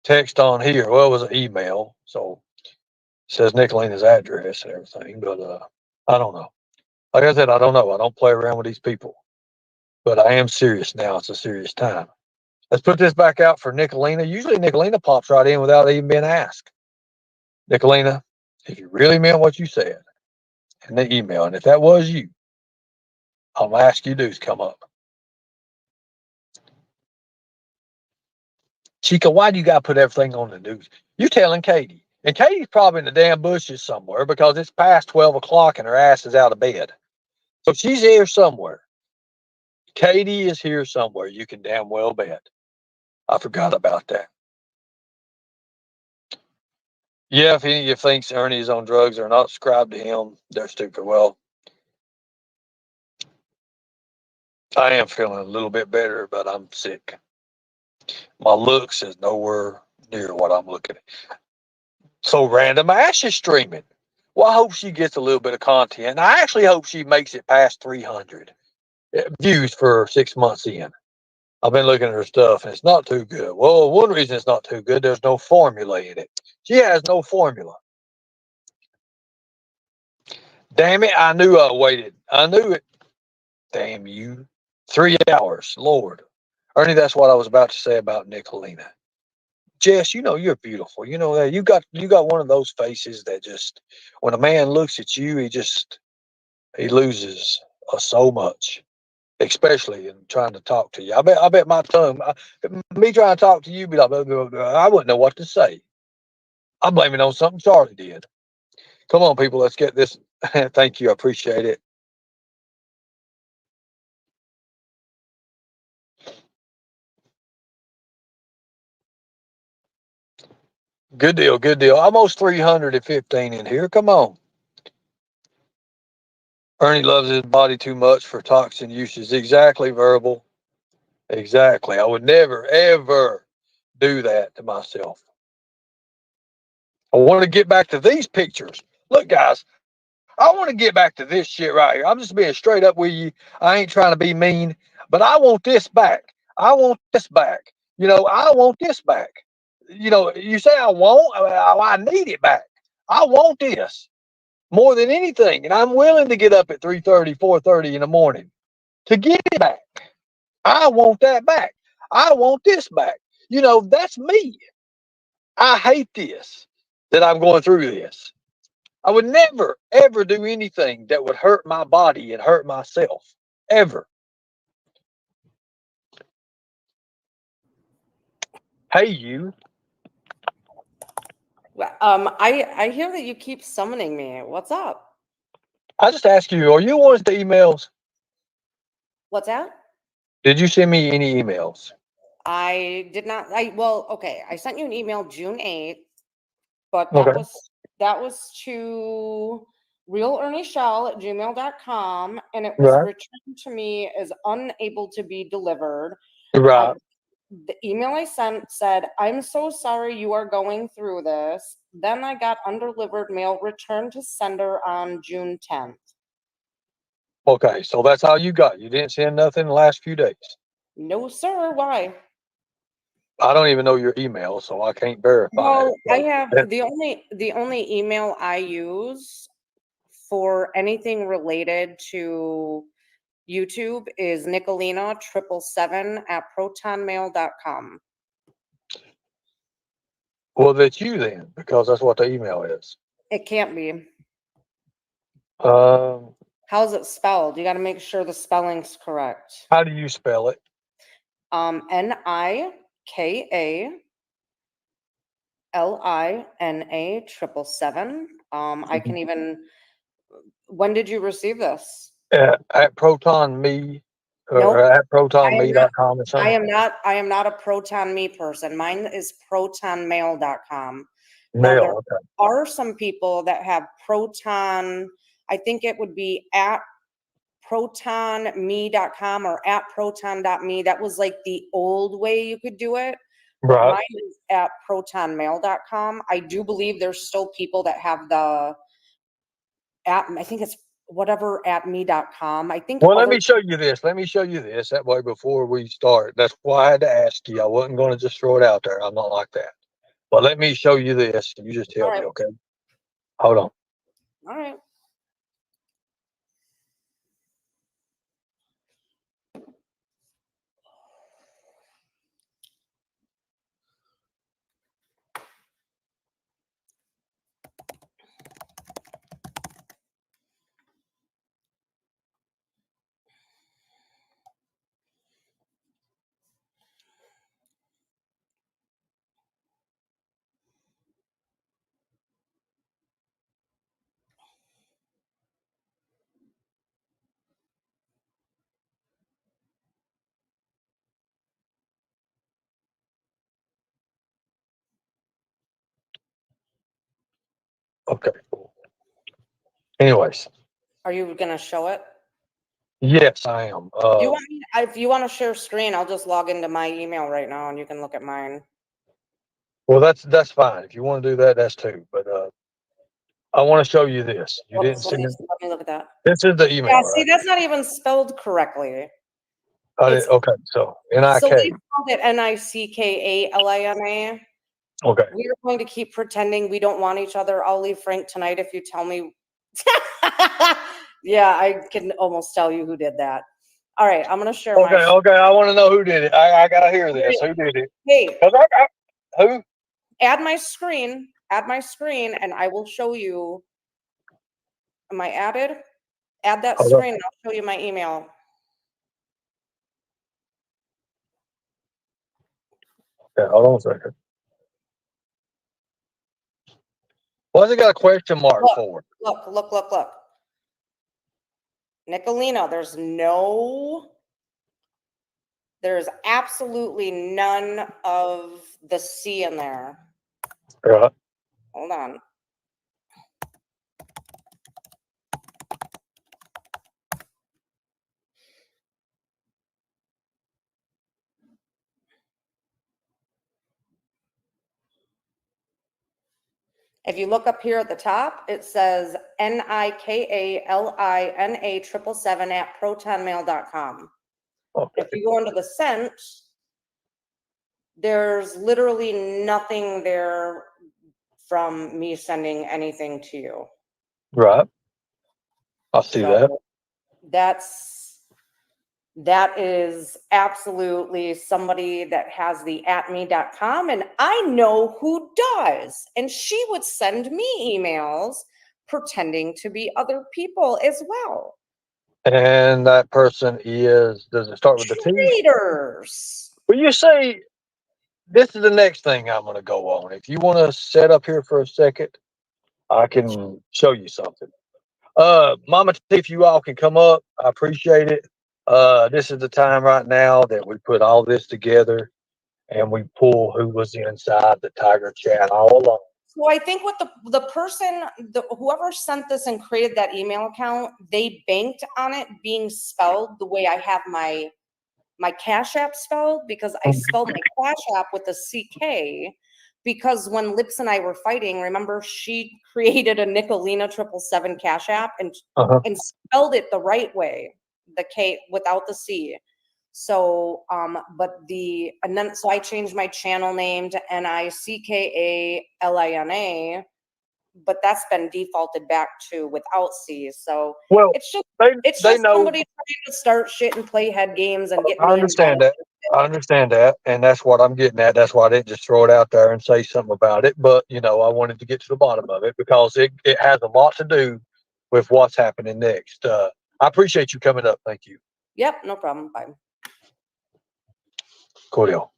text on here. Well, it was an email. So it says Nicolina's address and everything. But I don't know. Like I said, I don't know. I don't play around with these people. But I am serious now. It's a serious time. Let's put this back out for Nicolina. Usually Nicolina pops right in without even being asked. Nicolina, if you really meant what you said in the email, and if that was you, I'll ask you to come up. Chica, why do you got to put everything on the news? You telling Katie. And Katie's probably in the damn bushes somewhere because it's past 12 o'clock and her ass is out of bed. So she's here somewhere. Katie is here somewhere. You can damn well bet. I forgot about that. Yeah, if any of you thinks Ernie is on drugs or not subscribed to him, they're stupid. Well, I am feeling a little bit better, but I'm sick. My looks is nowhere near what I'm looking at. So random Ash is streaming. Well, I hope she gets a little bit of content. I actually hope she makes it past 300 views for 6 months in. I've been looking at her stuff and it's not too good. Well, one reason it's not too good, there's no formula in it. She has no formula. Damn it, I knew I waited. I knew it. Damn you. 3 hours, Lord. Ernie, that's what I was about to say about Nicolina. Jess, you know you're beautiful. You know that you got one of those faces that just when a man looks at you, he loses so much, especially in trying to talk to you. I bet my tongue, me trying to talk to you, be like, blah, blah, blah, I wouldn't know what to say. I blame it on something Charlie did. Come on, people, let's get this. Thank you, I appreciate it. Good deal, good deal. Almost 315 in here. Come on. Ernie loves his body too much for toxin uses. Exactly, verbal. Exactly. I would never, ever do that to myself. I want to get back to these pictures. Look, guys, I want to get back to this shit right here. I'm just being straight up with you. I ain't trying to be mean, but I want this back. I want this back. I want this back. You say I want, I need it back. I want this more than anything. And I'm willing to get up at 3:30, 4:30 in the morning to get it back. I want that back. I want this back. That's me. I hate this, that I'm going through this. I would never, ever do anything that would hurt my body and hurt myself. Ever. Hey, you. I hear that you keep summoning me. What's up? I just ask you, are you one of the emails? What's that? Did you send me any emails? I did not. Okay. I sent you an email June 8th, but Okay. that was to realearnieshell@gmail.com, and it was Right. returned to me as unable to be delivered. Right. The email I sent said, "I'm so sorry you are going through this." Then I got undelivered mail returned to sender on June 10th. Okay. So that's all you got. You didn't send nothing in the last few days. No, sir. Why? I don't even know your email, so I can't verify Well, it. I have the only email I use for anything related to YouTube is Nicolina777@protonmail.com. Well, that's you then, because that's what the email is. It can't be. Um, How's it spelled? You got to make sure the spelling's correct. how do you spell it? Nikalina777. I can even. When did you receive this? At Proton Me Nope. or at I am not. protonme.com or I something? am not. I am not a Proton Me person. Mine is protonmail.com. Now there Mail. Okay. are some people that have Proton. I think it would be at protonme.com or at proton.me. That was like the old way you could do it. But Right. mine is at protonmail.com. I do believe there's still people that have the app. I think it's whatever at me.com. I think Well, let other. me show you this. Let me show you this. That way, before we start, that's why I had to ask you. I wasn't going to just throw it out there. I'm not like that. But let me show you this. You just All tell me, right. okay? Hold on. All right. Okay. Anyways, Are you gonna show it? yes, I am. If you want to share screen, I'll just log into my email right now and you can look at mine. Well, that's fine. If you want to do that, that's too. But I want to show you this. You didn't Oops, see it? let me look at that. This is the email, Yeah, see, right? that's not even spelled correctly. Okay, so So we N-I-K. spelled it Nickalina. Okay. We are going to keep pretending we don't want each other. I'll leave Frank tonight if you tell me. Yeah, I can almost tell you who did that. All right, I'm going to share my. Okay, I want to know who did it. I got to hear this. Who did it? Hey, 'Cause who? add my screen, and I will show you. Am I added? Add that Hold on. screen, and I'll show you my email. Okay, hold on a second. Why's it got a question mark Look. for it? Look. Nickalina, there's absolutely none of the C in there. Right. Hold on. If you look up here at the top, it says NIKALINA777@protonmail.com. Okay. If you go into the sent, there's literally nothing there from me sending anything to you. Right. I see that. That is absolutely somebody that has the @me.com, and I know who does. And she would send me emails pretending to be other people as well. And that person does it start with the T? Traitors. Well, you say, this is the next thing I'm going to go on. If you want to set up here for a second, I can show you something. Mama T, if you all can come up, I appreciate it. This is the time right now that we put all this together and we pull who was inside the Tiger chat all along. So I think what the person, whoever sent this and created that email account, they banked on it being spelled the way I have my Cash App spelled, because I spelled my Cash App with a CK, because when Lips and I were fighting, remember, she created a Nickalina 777 Cash App and spelled it the right way, the K without the C. So, so I changed my channel name to NICKALINA, but that's been defaulted back to without C. So well, it's just they know. somebody trying to start shit and play head games and get me. I understand that. I understand that, and that's what I'm getting at. That's why I didn't just throw it out there and say something about it. But I wanted to get to the bottom of it because it has a lot to do with what's happening next. I appreciate you coming up. Thank you. Yep, no problem. Bye. Cool.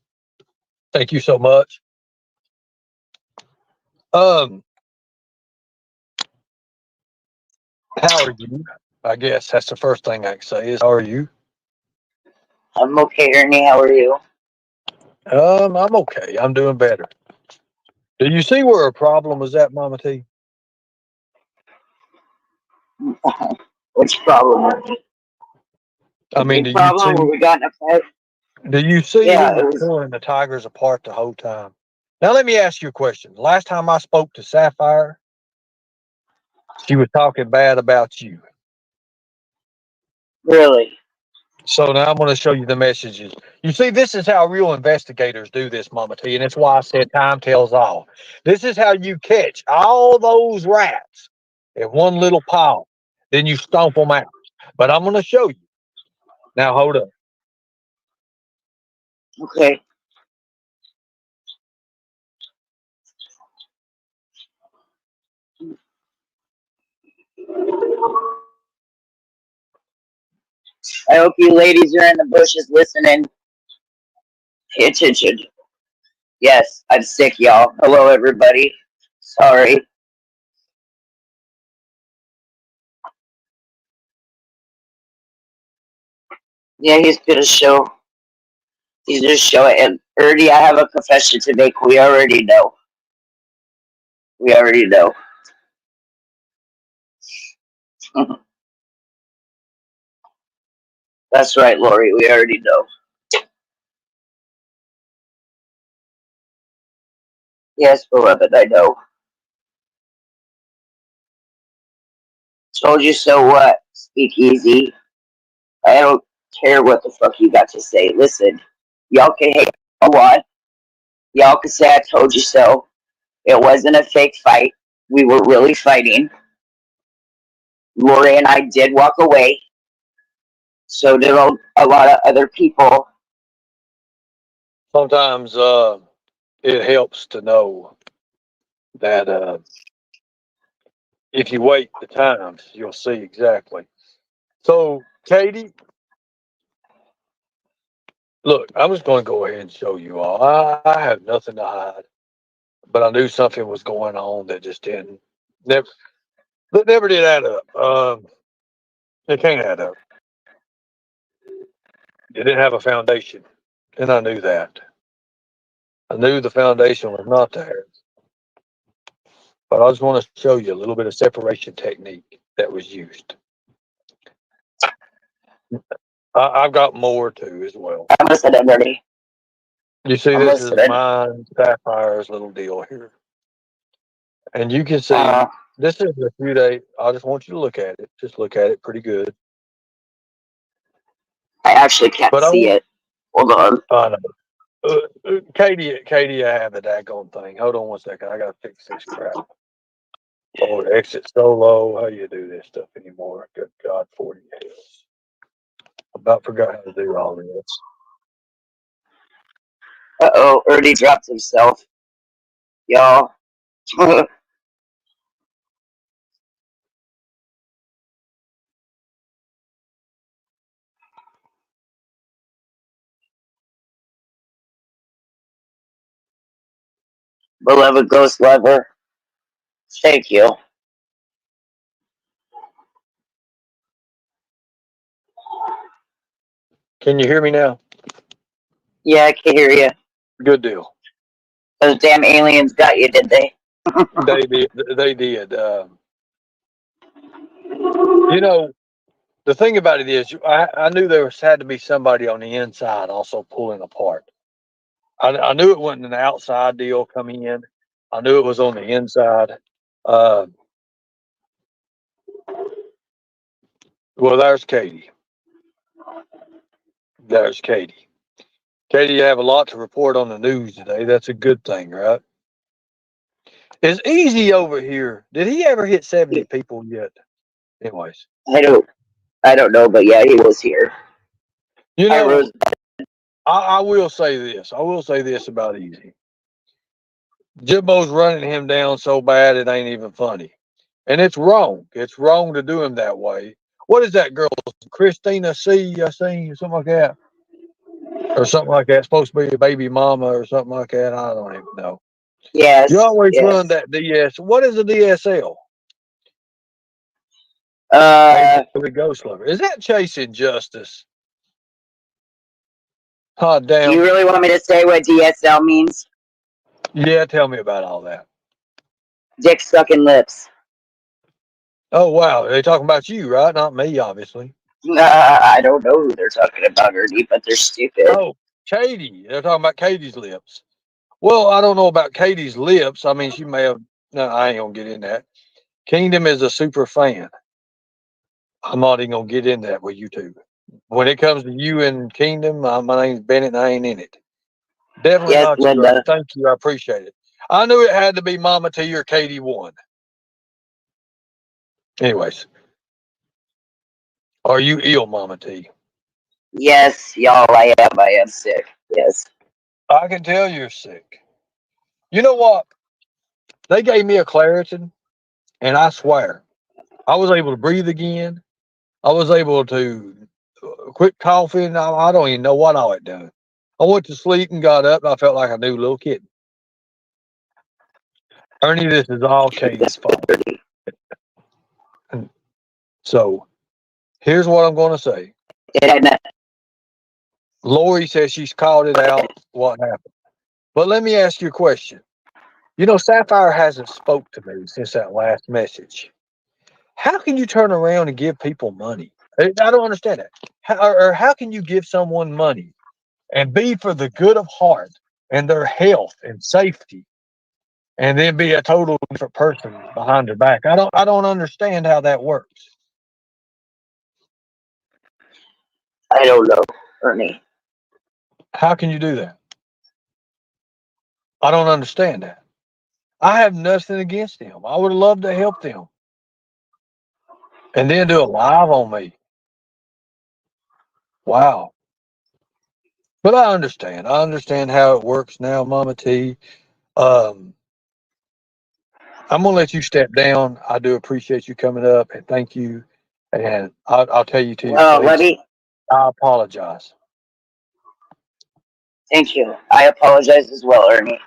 Thank you so much. How are you? I guess that's the first thing I can say is, how are you? I'm okay, Ernie. How are you? I'm okay. I'm doing better. Do you see where a problem was at, Mama T? Which problem? I mean, Big problem where we got in a fight? do you see Yeah, him it was. pulling the Tigers apart the whole time? Now, let me ask you a question. Last time I spoke to Sapphire, she was talking bad about you. Really? So now I'm going to show you the messages. You see, this is how real investigators do this, Mama T, and that's why I said time tells all. This is how you catch all those rats in one little pile. Then you stomp them out. But I'm going to show you. Now, hold up. Okay. I hope you ladies are in the bushes listening. Pay attention. Yes, I'm sick, y'all. Hello, everybody. Sorry. Yeah, he's gonna show. He's gonna show it. And Ernie, I have a confession to make. We already know. We already know. That's right, Lori. We already know. Yes, beloved, I know. Told you so what? Speak easy. I don't care what the fuck you got to say. Listen, y'all can hate a lot. Y'all can say I told you so. It wasn't a fake fight. We were really fighting. Lori and I did walk away. So did a lot of other people. Sometimes it helps to know that if you wait the times, you'll see exactly. So, Katie, look, I'm just going to go ahead and show you all. I have nothing to hide, but I knew something was going on that just never, that never did add up. It can't add up. It didn't have a foundation, and I knew that. I knew the foundation was not there, but I just want to show you a little bit of separation technique that was used. I've got more too as well. I'm listening, Ernie. You see, I'm this is listening. mine, Sapphire's little deal here. And you can see, this is a few days. I just want you to look at it. Just look at it pretty good. I actually can't But I see want, it. Hold on. Katie, I have the daggone thing. Hold on one second. I got to fix this crap. Oh, exit solo. How you do this stuff anymore? Good God, 40 years. About forgot how to do all this. Uh-oh, Ernie dropped himself. Y'all. Beloved Ghost Lover. Thank you. Can you hear me now? Yeah, I can hear you. Good deal. Those damn aliens got you, did they? They did. They did. You know, the thing about it is, I knew there had to be somebody on the inside also pulling apart. I knew it wasn't an outside deal coming in. I knew it was on the inside. Uh, well, there's Katie. There's Katie. Katie, you have a lot to report on the news today. That's a good thing, right? Is Easy over here? Did he ever hit 70 people yet? Anyways, I don't know, but yeah, he was here. you Hi, know, Rose. I will say this. I will say this about Easy. Jimbo's running him down so bad it ain't even funny. And it's wrong. It's wrong to do him that way. What is that girl? Christina C, I seen something like that. Or something like that. Supposed to be a baby mama or something like that. I don't even know. Yes, You always yes. run that DS. What is a DSL? The Ghost Lover. Is that chasing justice? Hot Do you damn. really want me to say what DSL means? Yeah, tell me about all that. Dick sucking lips. Oh wow, they talking about you, right? Not me, obviously. I don't know who they're talking about, Ernie, but they're stupid. Oh, Katie. They're talking about Katie's lips. Well, I don't know about Katie's lips. I mean, she may have. No, I ain't gonna get in that. Kingdom is a super fan. I'm not even gonna get in that with you two. When it comes to you and Kingdom, my name's Bennett, and I ain't in it. Definitely Yes, not you, Ernie. Linda. Thank you. I appreciate it. I knew it had to be Mama T or Katie one. Anyways, are you ill, Mama T? Yes, y'all, I am. I am sick. Yes. I can tell you're sick. You know what? They gave me a Claritin, and I swear, I was able to breathe again. I was able to quit coughing. I don't even know what I had done. I went to sleep and got up, and I felt like a new little kid. Ernie, this is all Katie's fault. So here's what I'm going to say. Lori says she's called it out. What happened? But let me ask you a question. You know, Sapphire hasn't spoke to me since that last message. How can you turn around and give people money? I don't understand that. Or how can you give someone money and be for the good of heart and their health and safety, and then be a total different person behind their back? I don't understand how that works. I don't know, Ernie. How can you do that? I don't understand that. I have nothing against them. I would love to help them. And then do a live on me. Wow. But I understand. I understand how it works now, Mama T. Um, I'm gonna let you step down. I do appreciate you coming up, and thank you. And I'll tell you to your Well, let face, me. I apologize. Thank you. I apologize as well, Ernie.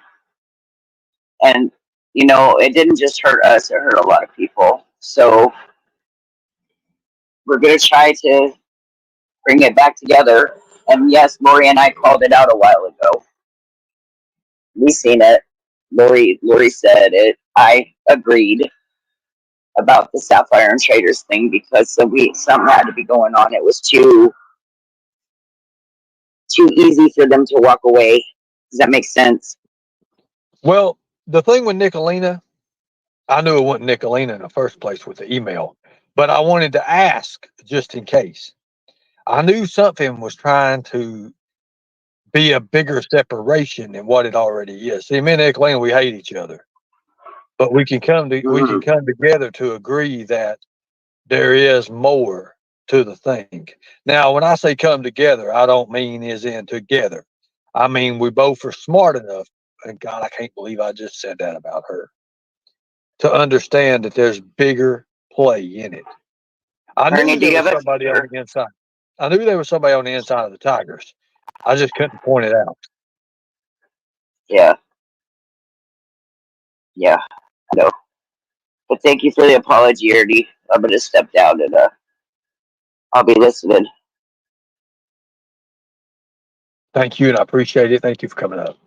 And it didn't just hurt us; it hurt a lot of people. So we're gonna try to bring it back together. And yes, Lori and I called it out a while ago. We seen it. Lori said it. I agreed about the Sapphire and Traders thing because something had to be going on. It was too easy for them to walk away. Does that make sense? Well, the thing with Nicolina, I knew it wasn't Nicolina in the first place with the email, but I wanted to ask just in case. I knew something was trying to be a bigger separation than what it already is. See, me and Nicolina, we hate each other, but we can come together to agree that there is more to the thing. Now, when I say come together, I don't mean as in together. I mean we both are smart enough, and God, I can't believe I just said that about her, to understand that there's bigger play in it. I Ernie, knew do there you was have a somebody on picture? the inside. I knew there was somebody on the inside of the Tigers. I just couldn't point it out. Yeah, yeah, I know. But thank you for the apology, Ernie. I'm gonna step down and I'll be listening. Thank you, and I appreciate it. Thank you for coming up.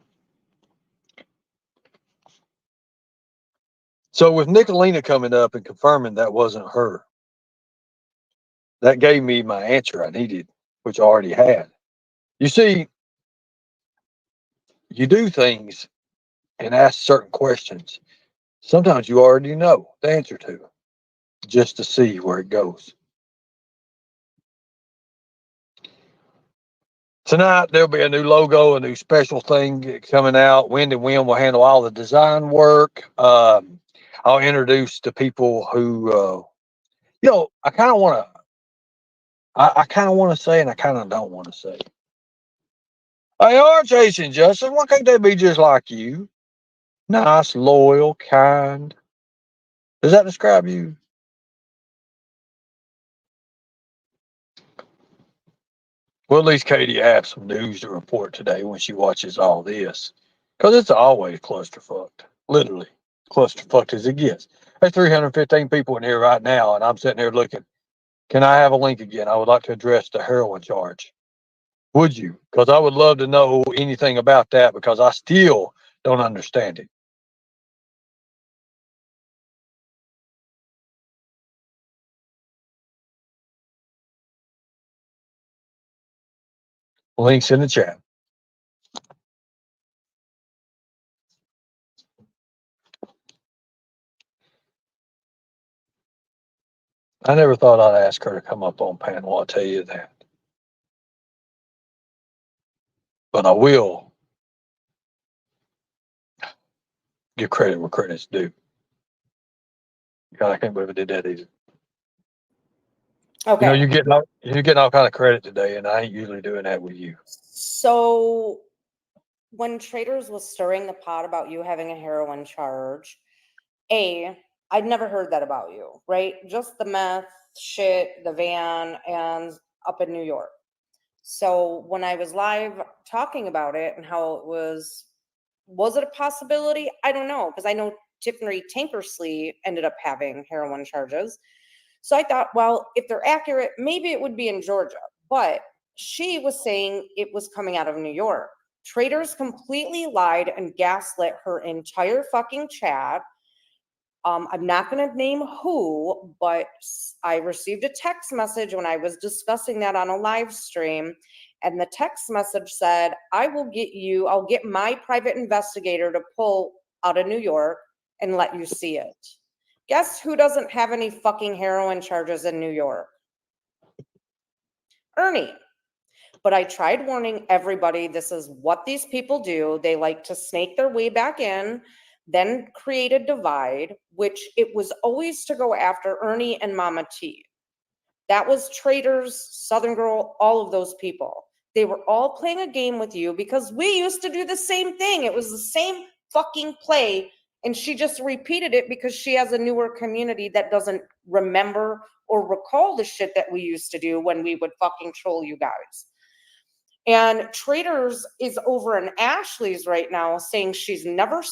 So with Nicolina coming up and confirming that wasn't her, that gave me my answer I needed, which I already had. You see, you do things and ask certain questions. Sometimes you already know the answer to, just to see where it goes. Tonight, there'll be a new logo, a new special thing coming out. Wind and Wind will handle all the design work. I'll introduce the people who, I kind of want to, I kind of want to say, and I kind of don't want to say. They are chasing justice. Why can't they be just like you? Nice, loyal, kind. Does that describe you? Well, at least Katie have some news to report today when she watches all this. Because it's always clusterfucked. Literally, clusterfucked as it gets. There's 315 people in here right now, and I'm sitting here looking. Can I have a link again? I would like to address the heroin charge. Would you? Because I would love to know anything about that because I still don't understand it. Links in the chat. I never thought I'd ask her to come up on panel, I'll tell you that. But I will give credit where credit's due. God, I can't believe I did that either. Okay. You're getting all kind of credit today, and I ain't usually doing that with you. So when Traders was stirring the pot about you having a heroin charge, I'd never heard that about you, right? Just the meth shit, the van, and up in New York. So when I was live talking about it and how it was it a possibility? I don't know, because I know Tiffany Tankersley ended up having heroin charges. So I thought, well, if they're accurate, maybe it would be in Georgia. But she was saying it was coming out of New York. Traders completely lied and gaslit her entire fucking chat. I'm not going to name who, but I received a text message when I was discussing that on a live stream. And the text message said, I'll get my private investigator to pull out of New York and let you see it. Guess who doesn't have any fucking heroin charges in New York? Ernie. But I tried warning everybody, this is what these people do. They like to snake their way back in, then create a divide, which it was always to go after Ernie and Mama T. That was Traders, Southern Girl, all of those people. They were all playing a game with you because we used to do the same thing. It was the same fucking play. And she just repeated it because she has a newer community that doesn't remember or recall the shit that we used to do when we would fucking troll you guys. And Traders is over in Ashley's right now saying she's never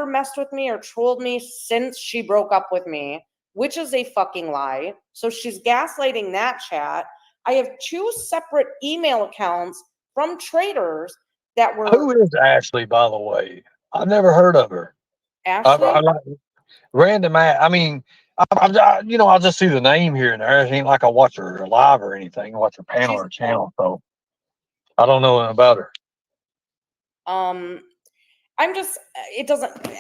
messed with me or trolled me since she broke up with me, which is a fucking lie. So she's gaslighting that chat. I have 2 separate email accounts from Traders that were Who is Ashley, by the way? I've never heard of her. Ashley. I like random. I mean, I'll just see the name here and there. It ain't like I watch her live or anything. I watch her panel or channel, so I don't know anything about her.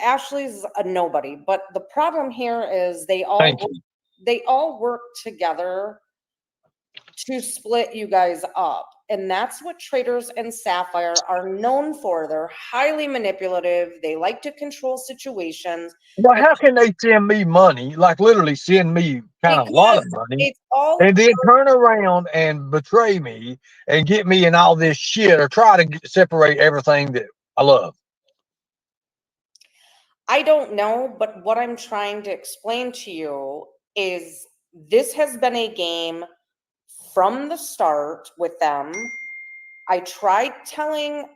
Ashley's a nobody, but the problem here is they all work together to split you guys up. And that's what Traders and Sapphire are known for. They're highly manipulative. They like to control situations. Well, how can they send me money, like literally send me kind of a lot of money, It's all and then turn around and betray me and get me in all this shit, or try to separate everything that I love? I don't know, but what I'm trying to explain to you is this has been a game from the start with them. I tried telling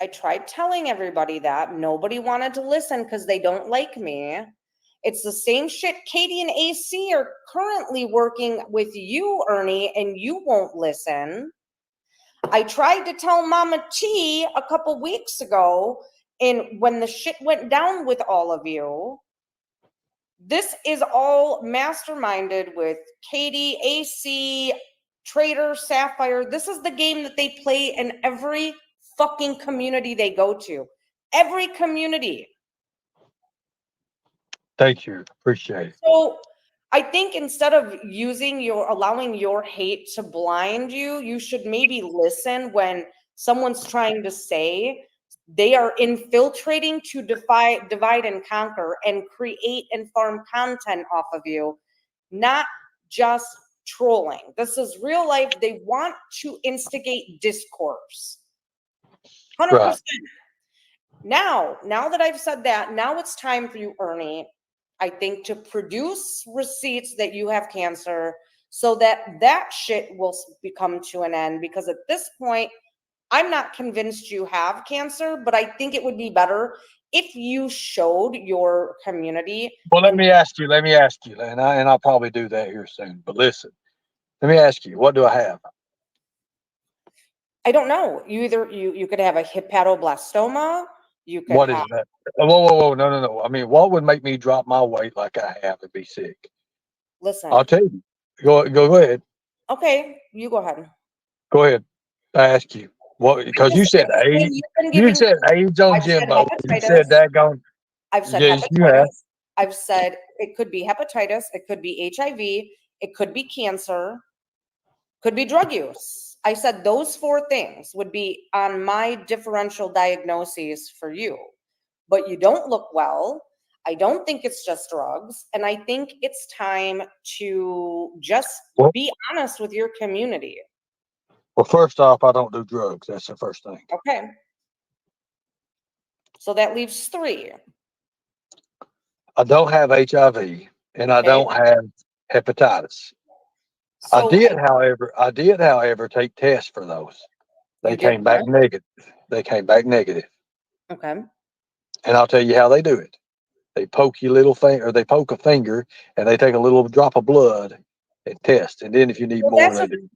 everybody that. Nobody wanted to listen because they don't like me. It's the same shit Katie and AC are currently working with you, Ernie, and you won't listen. I tried to tell Mama T a couple weeks ago, and when the shit went down with all of you, this is all masterminded with Katie, AC, Trader, Sapphire. This is the game that they play in every fucking community they go to. Every community. Thank you. Appreciate it. So I think instead of allowing your hate to blind you, you should maybe listen when someone's trying to say they are infiltrating to divide and conquer and create and farm content off of you, not just trolling. This is real life. They want to instigate discourse. 100%. Right. Now that I've said that, now it's time for you, Ernie, I think, to produce receipts that you have cancer so that shit will become to an end. Because at this point, I'm not convinced you have cancer, but I think it would be better if you showed your community. Well, let me ask you, and I'll probably do that here soon. But listen, let me ask you, what do I have? I don't know. You could have a hepatoblastoma. You could What is have. that? Whoa, no. I mean, what would make me drop my weight like I have and be sick? Listen. I'll tell you. Go ahead. Okay, you go ahead. Go ahead. I ask you. What? Because you said age. You said age on Jimbo. You said that going. I've said Yes, hepatitis. you have. I've said it could be hepatitis. It could be HIV. It could be cancer. Could be drug use. I said those 4 things would be on my differential diagnoses for you. But you don't look well. I don't think it's just drugs. And I think it's time to just be honest with your community. Well, first off, I don't do drugs. That's the first thing. Okay. So that leaves 3. I don't have HIV, and I don't have hepatitis. So, I did, however, take tests for those. They came back negative. Okay. And I'll tell you how they do it. They poke your little finger, or they poke a finger, and they take a little drop of blood and test. And then if you need more,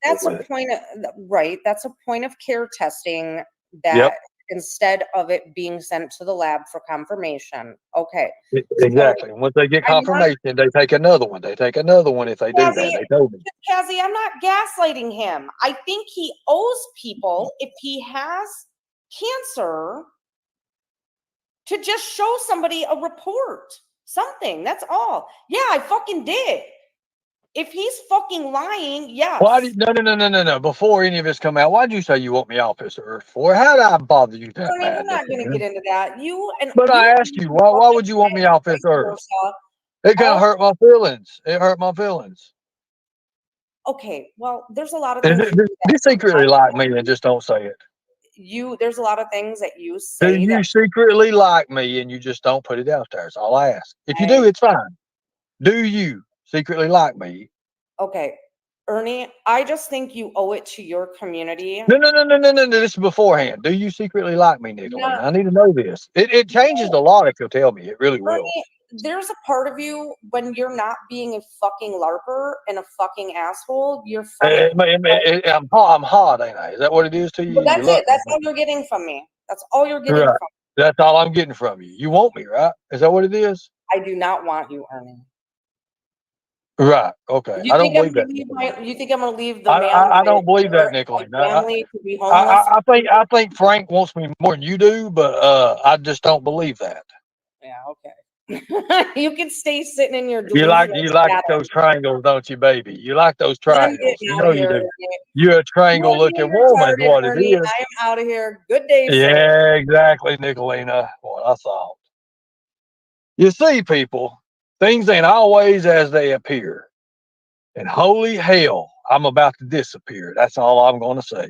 that's a point of, right. That's a point of care testing that instead of it being sent to the lab for confirmation. Okay. Exactly. And once they get confirmation, they take another one. They take another one if they do that. They told me. Cassie, I'm not gaslighting him. I think he owes people, if he has cancer, to just show somebody a report. Something. That's all. Yeah, I fucking did. If he's fucking lying, yes. Why do you, no. Before any of this come out, why'd you say you want me off this earth for? How did I bother you that Ernie, we're bad? not going to get into that. But I asked you, why would you want me off this earth? It kind of hurt my feelings. It hurt my feelings. Okay, well, there's a lot of And things. you secretly like me and just don't say it. There's a lot of things that you Do say you that secretly like me and you just don't put it out there? That's all I ask. If you do, it's fine. Do you secretly like me? okay, Ernie, I just think you owe it to your community. No. This is beforehand. Do you secretly like me, Nicolene? I need to know this. It changes a lot if you'll tell me. It really will. Ernie, there's a part of you when you're not being a fucking larper and a fucking asshole, you're funny. I'm hot, ain't I? Is that what it is to you? But that's You love it. That's me. all you're getting from me. That's all you're getting Right. from me. That's all I'm getting from you. You want me, right? Is that what it is? I do not want you, Ernie. Right. Okay. I don't believe that. You think I'm gonna leave the man? I don't believe that, Nicolene. Family to be homeless. I think Frank wants me more than you do, but I just don't believe that. Yeah. Okay. You can stay sitting in your You like status. those triangles, don't you, baby? You like those I'm triangles. getting You out know of you here, do. Ernie. You're a triangle looking woman, is what it Ernie, is. I am out of here. Good day, sir. Yeah, exactly, Nicolina. What I thought. You see, people, things ain't always as they appear. And holy hell, I'm about to disappear. That's all I'm going to say.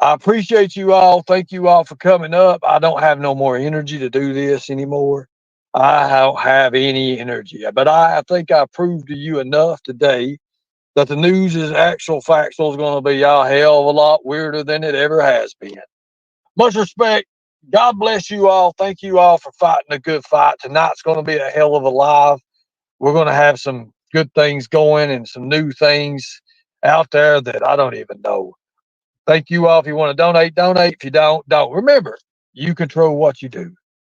I appreciate you all. Thank you all for coming up. I don't have no more energy to do this anymore. I don't have any energy. But I think I proved to you enough today that the news is factual is going to be a hell of a lot weirder than it ever has been. Much respect. God bless you all. Thank you all for fighting a good fight. Tonight's going to be a hell of a live. We're going to have some good things going and some new things out there that I don't even know. Thank you all. If you want to donate, donate. If you don't, don't. Remember, you control what you do.